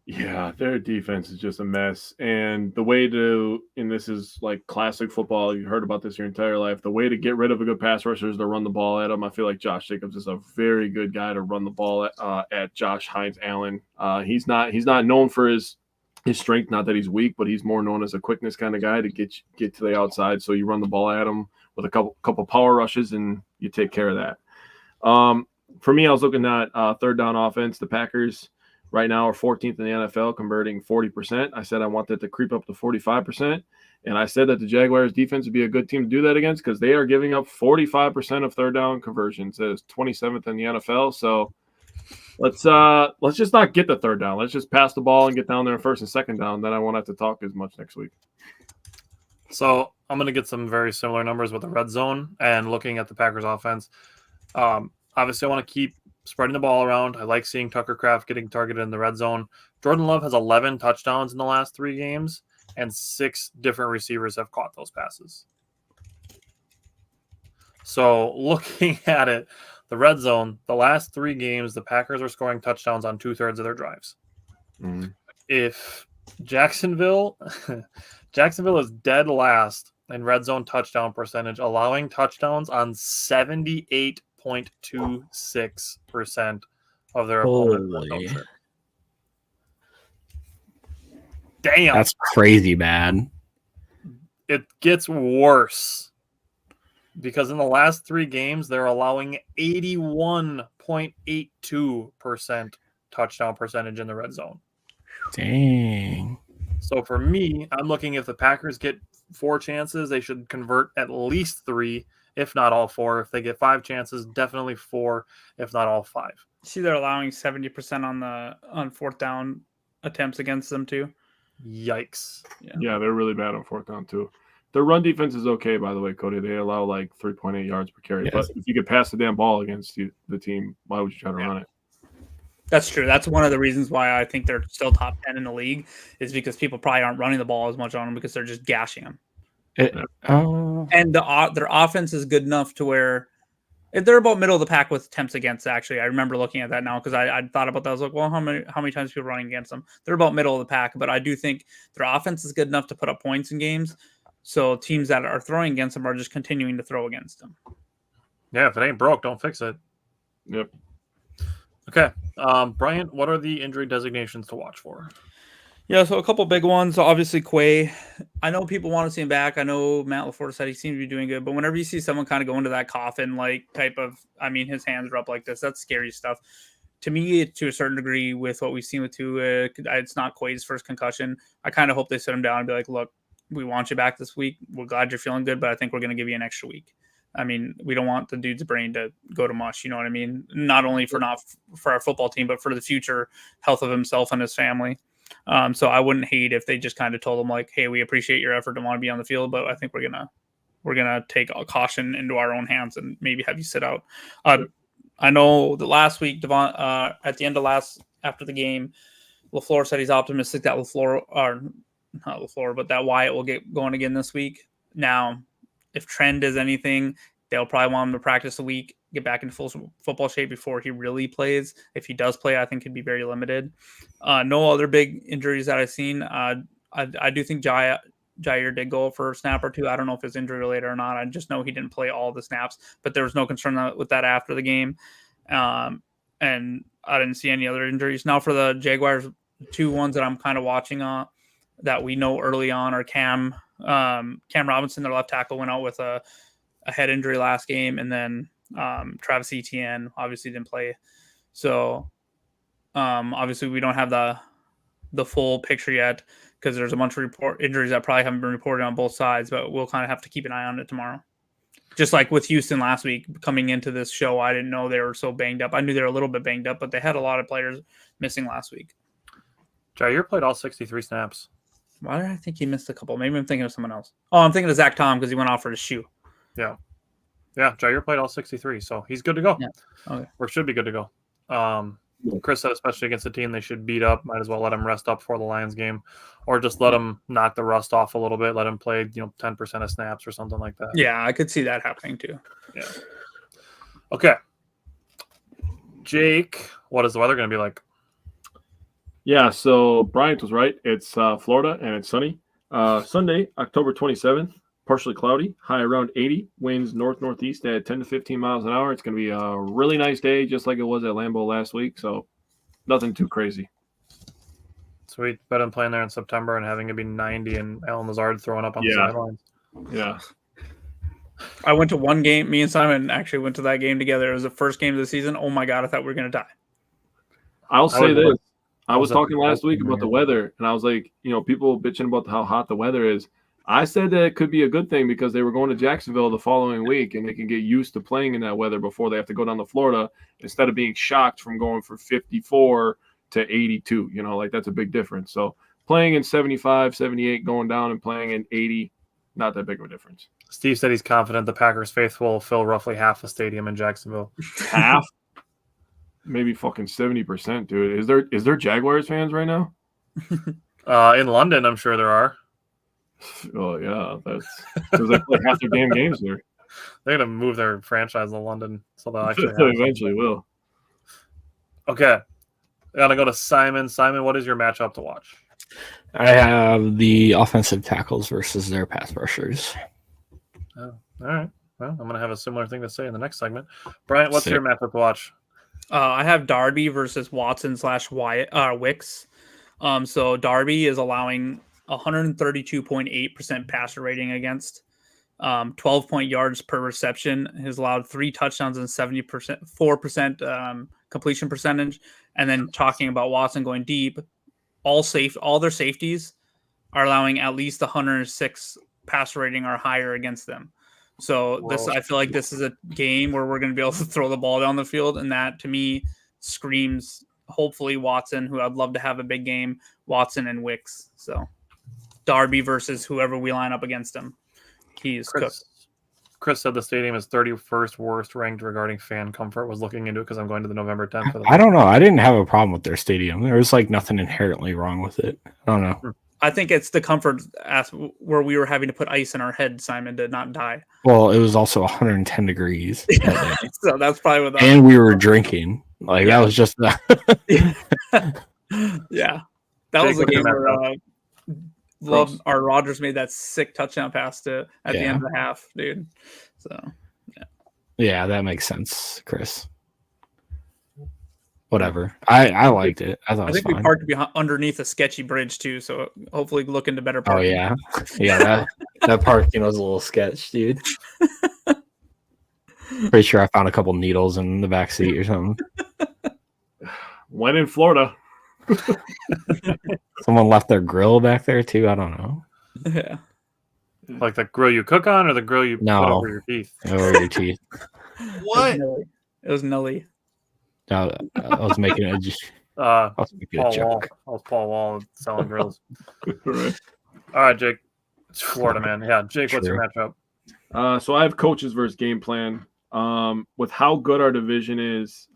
Yeah, their defense is just a mess. And the way to, and this is like classic football, you heard about this your entire life, the way to get rid of a good pass rusher is to run the ball at him. I feel like Josh Jacobs is a very good guy to run the ball at Josh Hines Allen. He's not known for his strength, not that he's weak, but he's more known as a quickness kind of guy to get to the outside. So you run the ball at him with a couple power rushes and you take care of that. For me, I was looking at third down offense. The Packers right now are 14th in the NFL, converting 40%. I said I want that to creep up to 45%. And I said that the Jaguars defense would be a good team to do that against because they are giving up 45% of third down conversions. That is 27th in the NFL. So let's just not get the third down. Let's just pass the ball and get down there in first and second down. Then I won't have to talk as much next week. So I'm going to get some very similar numbers with the red zone and looking at the Packers offense. Obviously, I want to keep spreading the ball around. I like seeing Tucker Kraft getting targeted in the red zone. Jordan Love has 11 touchdowns in the last 3 games, and 6 different receivers have caught those passes. So looking at it, the red zone, the last 3 games, the Packers are scoring touchdowns on 2/3 of their drives. Mm-hmm. If Jacksonville is dead last in red zone touchdown percentage, allowing touchdowns on 78.26% of their opponents. Damn. That's crazy bad. It gets worse because in the last 3 games, they're allowing 81.82% touchdown percentage in the red zone. Dang. So for me, I'm looking if the Packers get 4 chances, they should convert at least 3, if not all 4. If they get 5 chances, definitely 4, if not all 5. See, they're allowing 70% on fourth down attempts against them too. Yikes. Yeah, they're really bad on fourth down too. Their run defense is okay, by the way, Cody. They allow like 3.8 yards per carry. Yes. But if you could pass the damn ball against the team, why would you try to run it? That's true. That's one of the reasons why I think they're still top 10 in the league is because people probably aren't running the ball as much on them because they're just gashing them. And their offense is good enough to where they're about middle of the pack with attempts against. Actually, I remember looking at that now because I thought about that. I was like, well, how many times are people running against them? They're about middle of the pack, but I do think their offense is good enough to put up points in games. So teams that are throwing against them are just continuing to throw against them. Yeah, if it ain't broke, don't fix it. Yep. Okay. Brian, what are the injury designations to watch for? Yeah, so a couple big ones. Obviously, Quay. I know people want to see him back. I know Matt LaFleur said he seemed to be doing good. But whenever you see someone kind of go into that coffin-like type of, his hands are up like this, that's scary stuff. To me, to a certain degree, with what we've seen with Tua, it's not Quay's first concussion. I kind of hope they sit him down and be like, look, we want you back this week. We're glad you're feeling good, but I think we're going to give you an extra week. We don't want the dude's brain to go to mush. You know what I mean? Not only for our football team, but for the future health of himself and his family. So I wouldn't hate if they just kind of told him like, "Hey, we appreciate your effort and want to be on the field, but I think we're gonna take a caution into our own hands and maybe have you sit out." I know that last week, Devon, at the end of after the game, LaFleur said he's optimistic that that Wyatt will get going again this week. Now, if trend is anything, they'll probably want him to practice a week, get back into full football shape before he really plays. If he does play, I think he'd be very limited. No other big injuries that I've seen. I do think Jair did go for a snap or 2. I don't know if it's injury related or not. I just know he didn't play all the snaps, but there was no concern with that after the game. And I didn't see any other injuries. Now for the Jaguars, 2 ones that I'm kind of watching on that we know early on are Cam Robinson, their left tackle, went out with a head injury last game, and then Travis Etienne obviously didn't play. So obviously we don't have the full picture yet because there's a bunch of injuries that probably haven't been reported on both sides, but we'll kind of have to keep an eye on it tomorrow. Just like with Houston last week, coming into this show, I didn't know they were so banged up. I knew they were a little bit banged up, but they had a lot of players missing last week. Jair played all 63 snaps. Why did I think he missed a couple? Maybe I'm thinking of someone else. Oh, I'm thinking of Zach Tom because he went off for his shoe. Yeah, Jair played all 63, so he's good to go. Yeah. Okay. Or should be good to go. Chris said, especially against a team they should beat up, might as well let him rest up for the Lions game, or just let him knock the rust off a little bit, let him play 10% of snaps or something like that. Yeah, I could see that happening too. Yeah. Okay. Jake, what is the weather going to be like? Yeah, so Bryant was right. It's Florida, and it's sunny. Sunday, October 27th, partially cloudy, high around 80, winds north-northeast at 10 to 15 miles an hour. It's going to be a really nice day, just like it was at Lambeau last week, so nothing too crazy. Sweet. Better than playing there in September and having it be 90 and Alan Lazard throwing up on the sidelines. Yeah. I went to one game. Me and Simon actually went to that game together. It was the first game of the season. Oh, my God, I thought we were going to die. I'll say this. I was talking last week about the weather, and I was like, people bitching about how hot the weather is. I said that it could be a good thing because they were going to Jacksonville the following week, and they can get used to playing in that weather before they have to go down to Florida instead of being shocked from going from 54 to 82. Like that's a big difference. So playing in 75, 78, going down and playing in 80, not that big of a difference. Steve said he's confident the Packers faithful will fill roughly half the stadium in Jacksonville. Half? Maybe fucking 70%, dude. Is there Jaguars fans right now? In London, I'm sure there are. Oh yeah, that's because they play half their damn games there. They're gonna move their franchise to London, so they'll actually they eventually will. Okay, I gotta go to Simon. Simon, what is your matchup to watch? I have the offensive tackles versus their pass rushers. Oh, all right. Well, I'm gonna have a similar thing to say in the next segment. Bryant, what's your matchup to watch? I have Darby versus Watson / Wicks. So Darby is allowing 132.8% passer rating against 12 yards per reception. He's allowed 3 touchdowns and 4% completion percentage. And then talking about Watson going deep, all their safeties are allowing at least 106 passer rating or higher against them. So I feel like this is a game where we're going to be able to throw the ball down the field, and that to me screams hopefully Watson, who I'd love to have a big game, Watson and Wicks. So Darby versus whoever we line up against him. He's cooked. Chris said the stadium is 31st worst ranked regarding fan comfort. Was looking into it because I'm going to the November 10th. I don't know. I didn't have a problem with their stadium. There was like nothing inherently wrong with it. I don't know. I think it's the comfort where we were having to put ice in our head, Simon, to not die. Well, it was also 110 degrees. So that's probably what. And we were drinking. Like that was just that. Yeah, that was a game where our Rodgers made that sick touchdown pass at the end of the half, dude. So yeah, that makes sense, Chris. Whatever. I liked it. I thought it was fun. We parked underneath a sketchy bridge too, so hopefully look into better parking. Oh yeah. That parking was a little sketch, dude. Pretty sure I found a couple needles in the back seat or something. When in Florida. Someone left their grill back there too. I don't know. Yeah. Like the grill you cook on or the grill you put over your teeth? Over your teeth. What? It was Nelly. I was making a joke. That was Paul Wall selling grills. Right. All right, Jake. It's Florida, man. Yeah, Jake, what's your matchup? So I have coaches versus game plan. With how good our division is,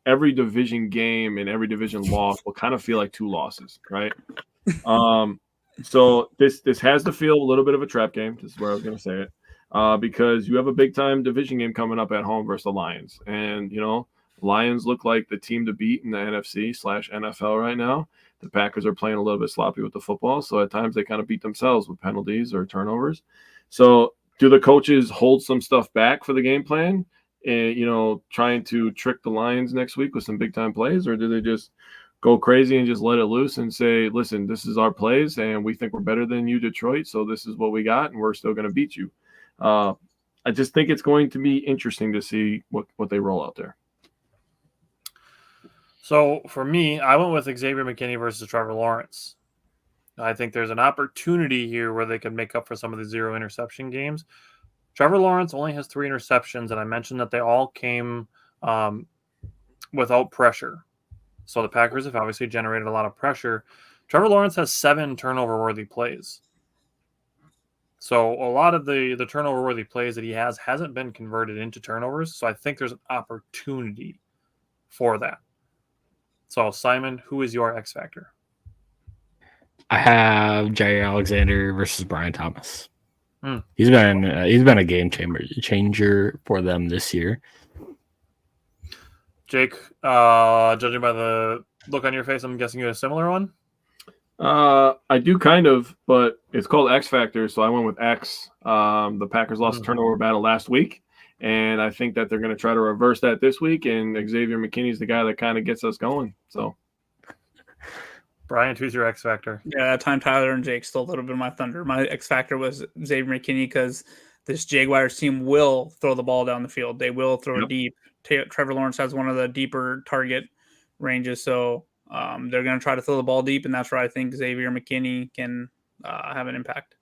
every division game and every division loss will kind of feel like 2 losses, right? So this has to feel a little bit of a trap game. This is where I was going to say it, because you have a big time division game coming up at home versus the Lions, and Lions look like the team to beat in the NFC/NFL right now. The Packers are playing a little bit sloppy with the football, so at times they kind of beat themselves with penalties or turnovers. So do the coaches hold some stuff back for the game plan and, trying to trick the Lions next week with some big-time plays, or do they just go crazy and just let it loose and say, listen, this is our plays, and we think we're better than you, Detroit, so this is what we got, and we're still going to beat you? I just think it's going to be interesting to see what they roll out there. So for me, I went with Xavier McKinney versus Trevor Lawrence. I think there's an opportunity here where they could make up for some of the 0 interception games. Trevor Lawrence only has 3 interceptions, and I mentioned that they all came without pressure. So the Packers have obviously generated a lot of pressure. Trevor Lawrence has 7 turnover-worthy plays. So a lot of the turnover-worthy plays that he hasn't been converted into turnovers. So I think there's an opportunity for that. So, Simon, who is your X factor? I have Jair Alexander versus Brian Thomas. He's been a game changer for them this year. Jake, judging by the look on your face, I'm guessing you have a similar one. I do kind of, but it's called X Factor, so I went with X. The Packers lost the turnover battle last week, and I think that they're going to try to reverse that this week, and Xavier McKinney is the guy that kind of gets us going. So, Brian, who's your X Factor? Yeah, that time Tyler and Jake stole a little bit of my thunder. My X Factor was Xavier McKinney because this Jaguars team will throw the ball down the field. They will throw it deep. Trevor Lawrence has one of the deeper target ranges, so They're going to try to throw the ball deep, and that's where I think Xavier McKinney can have an impact.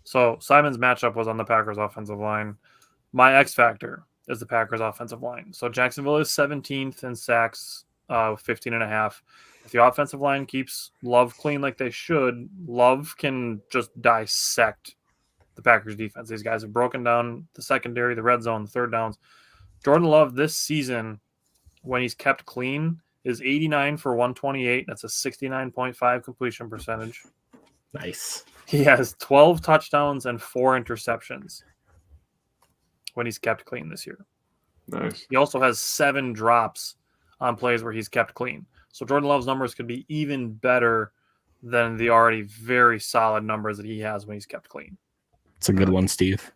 So Simon's matchup was on the Packers offensive line. My X factor is the Packers offensive line. So Jacksonville is 17th in sacks, 15.5. If the offensive line keeps Love clean like they should, Love can just dissect the Packers defense. These guys have broken down the secondary, the red zone, the third downs. Jordan Love this season, when he's kept clean, is 89 for 128. That's a 69.5 completion percentage. Nice. He has 12 touchdowns and 4 interceptions when he's kept clean this year. Nice. He also has 7 drops on plays where he's kept clean. So Jordan Love's numbers could be even better than the already very solid numbers that he has when he's kept clean. It's a good one, Steve.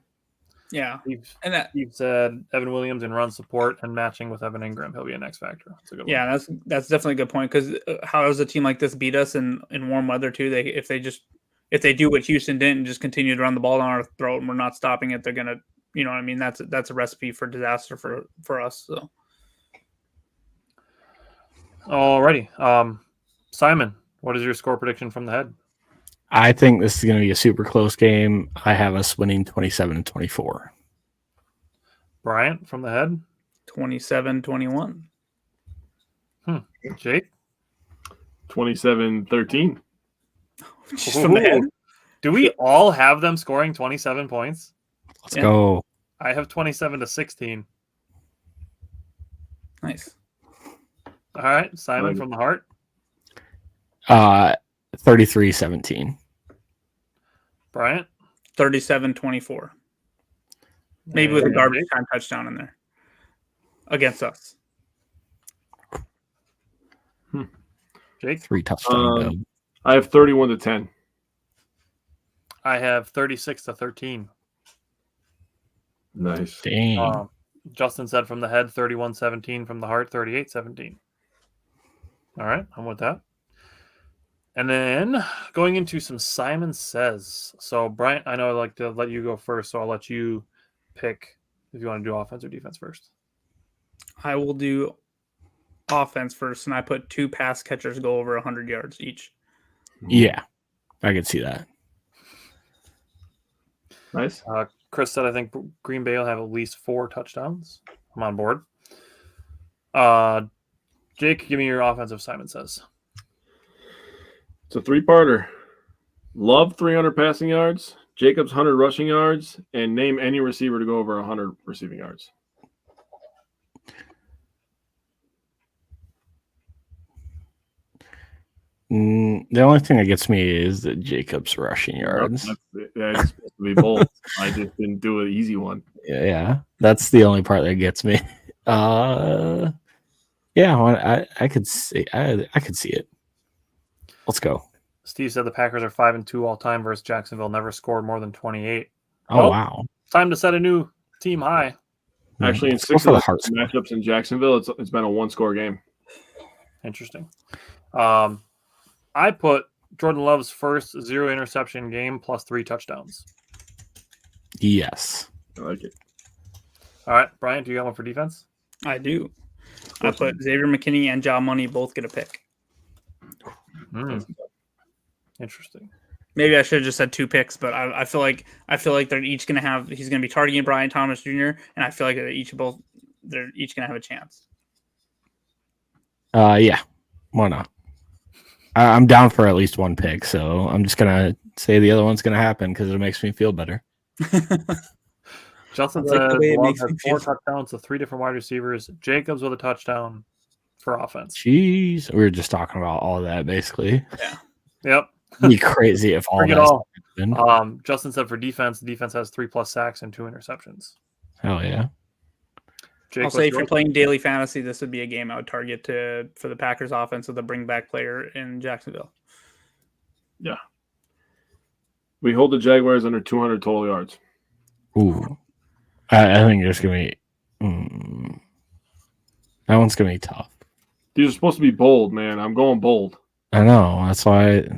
Yeah. And Steve said Evan Williams in run support and matching with Evan Ingram. He'll be an X factor. That's a good one. Yeah, that's definitely a good point, because how does a team like this beat us in warm weather too? If they do what Houston did and just continue to run the ball down our throat and we're not stopping it, they're gonna, you know what I mean? That's a recipe for disaster for us. So. Alrighty. Simon, what is your score prediction from the head? I think this is going to be a super close game. I have us winning 27-24. Bryant from the head? 27-21. Jake? 27-13. Just from the head. Do we all have them scoring 27 points? Let's go. I have 27-16. Nice. All right. Simon from the heart? 33-17. Bryant? 37-24. Maybe with a garbage time touchdown in there against us. Jake? 3 touchdowns. I have 31-10. I have 36-13. Nice. Dang. Justin said from the head 31-17, from the heart 38-17. All right, I'm with that. And then going into some Simon Says. So, Bryant, I know I like to let you go first, so I'll let you pick if you want to do offense or defense first. I will do offense first, and I put 2 pass catchers go over 100 yards each. Yeah, I could see that. Nice. Chris said I think Green Bay will have at least 4 touchdowns. I'm on board. Jake, give me your offensive Simon Says. It's a 3-parter. Love 300 passing yards, Jacobs 100 rushing yards, and name any receiver to go over 100 receiving yards. The only thing that gets me is the Jacobs rushing yards. It's supposed to be bold. I just didn't do an easy one. Yeah, that's the only part that gets me. Yeah, I could see. I could see it. Let's go. Steve said the Packers are 5-2 all time versus Jacksonville. Never scored more than 28. Oh, wow. Time to set a new team high. Actually, in 6 of the matchups in Jacksonville, it's been a 1-score game. Interesting. I put Jordan Love's first 0 interception game plus 3 touchdowns. Yes. I like it. All right, Brian, do you got one for defense? I do. I put Xavier McKinney and Ja Money both get a pick. Interesting. Maybe I should have just said 2 picks, but I feel like they're each going to have. He's going to be targeting Brian Thomas Jr. and I feel like they're each going to have a chance. Yeah. Why not? I'm down for at least 1 pick, so I'm just gonna say the other one's gonna happen because it makes me feel better. Justin said Love had 4 touchdowns to 3 different wide receivers. Jacobs with a touchdown for offense. Jeez, we were just talking about all of that basically. Yeah. Yep. It'd be crazy if all that happened. Justin said for defense, the defense has 3+ sacks and 2 interceptions. Hell yeah. Jake, I'll say if you're playing daily fantasy, this would be a game I would target for the Packers offense with a bring back player in Jacksonville. Yeah. We hold the Jaguars under 200 total yards. Ooh. I think it's going to be that one's going to be tough. These are supposed to be bold, man. I'm going bold. I know. That's why,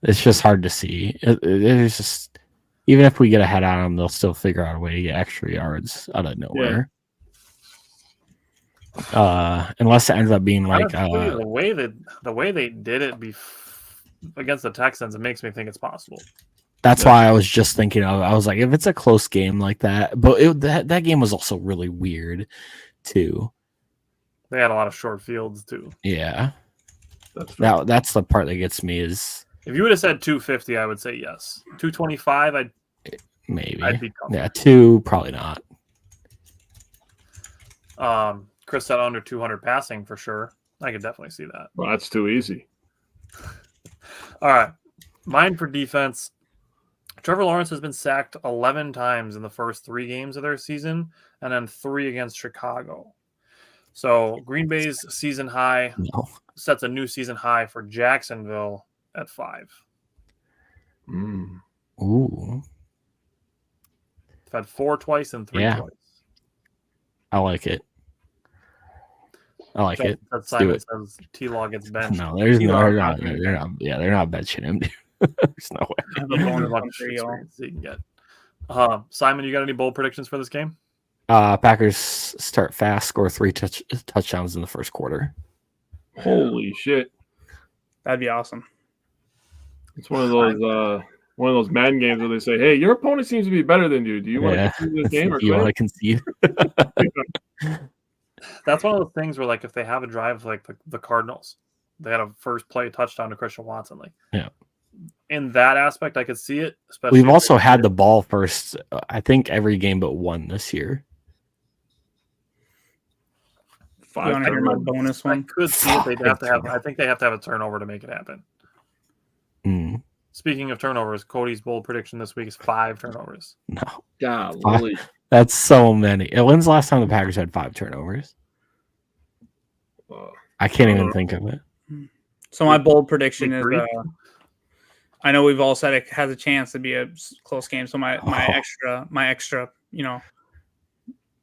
it's just hard to see. It's just, even if we get ahead on them, they'll still figure out a way to get extra yards out of nowhere. Unless it ends up being like Honestly, the way they did it against the Texans, it makes me think it's possible. that's why I was just thinking of. I was like, if it's a close game like that, but that game was also really weird too. They had a lot of short fields too. Yeah, That's that's the part that gets me is If you would have said 250, I would say yes. 225, I'd be maybe. comfortable. Yeah, 2 probably not. Chris said under 200 passing for sure. I could definitely see that. well, that's too easy. All right. Mine for defense. Trevor Lawrence has been sacked 11 times in the first 3 games of their season and then 3 against Chicago. So Green Bay's season high No. sets a new season high for Jacksonville at 5. Ooh, They've had 4 twice and 3 Yeah. twice. I like it. I like it. That Let's do Simon it. says T-Law gets benched. No, there's no. T-Law They're not. Yeah, they're not benching him. Dude. There's no way. I have a There's a bonus bunch one of for shit y'all. experience that you can get. Simon, you got any bold predictions for this game? Packers start fast, score 3 touchdowns in the first quarter. Holy shit! That'd be awesome. It's one of those Madden games where they say, "Hey, your opponent seems to be better than you. Do you want to concede this game or you want to quit?" concede? That's one of those things where, like, if they have a drive like the Cardinals, they had a first play touchdown to Christian Watson. Like, Yeah. In that aspect, I could see it. Especially We've if also they had did the ball first. I think every game but one this year. You want to hear my bonus I one? could see it. They'd have to have. I think they have to have a turnover to make it happen. Mm, Speaking of turnovers, Cody's bold prediction this week is 5 turnovers. no, Golly. that's so many. When's the last time the Packers had 5 turnovers? I can't even think of it. So my bold prediction Week is, 3? I know we've all said it has a chance to be a close game. So my Oh. extra,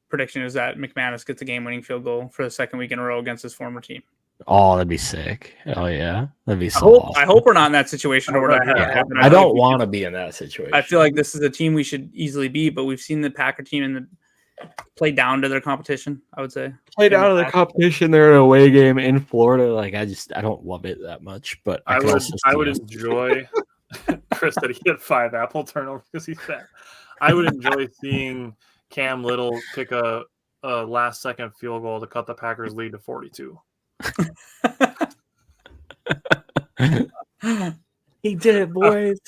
prediction is that McManus gets a game-winning field goal for the second week in a row against his former team. Oh, that'd be sick. Oh yeah, that'd be I so. hope, awesome. I hope we're not in that situation where that Yeah, happen. I don't want to be in that situation. I feel like this is a team we should easily beat, but we've seen the Packer team play down to their competition. I would say played out of the competition. They're in an away game in Florida. Like I don't love it that much, but I could would also see us- enjoy. Chris said he had 5 apple turnovers because he's fat. I would enjoy seeing Cam Little kick a last second field goal to cut the Packers lead to 42. He did it, boys.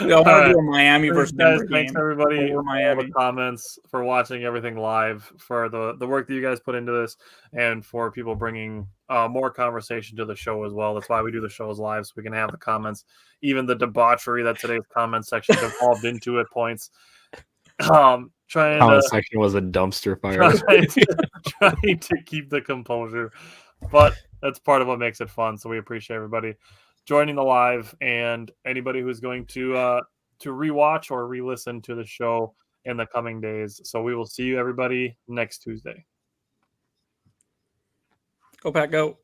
I want to do a Miami versus Guys, Denver thanks game. everybody Over for all Miami. the comments, for watching everything live, for the work that you guys put into this, and for people bringing more conversation to the show as well. That's why we do the shows live, so we can have the comments, even the debauchery that today's comment section devolved into at points. Trying Comment section was a dumpster fire. trying to keep the composure, but that's part of what makes it fun. So we appreciate everybody joining the live and anybody who's going to rewatch or re-listen to the show in the coming days. So we will see you everybody next Tuesday. Go Pack, go.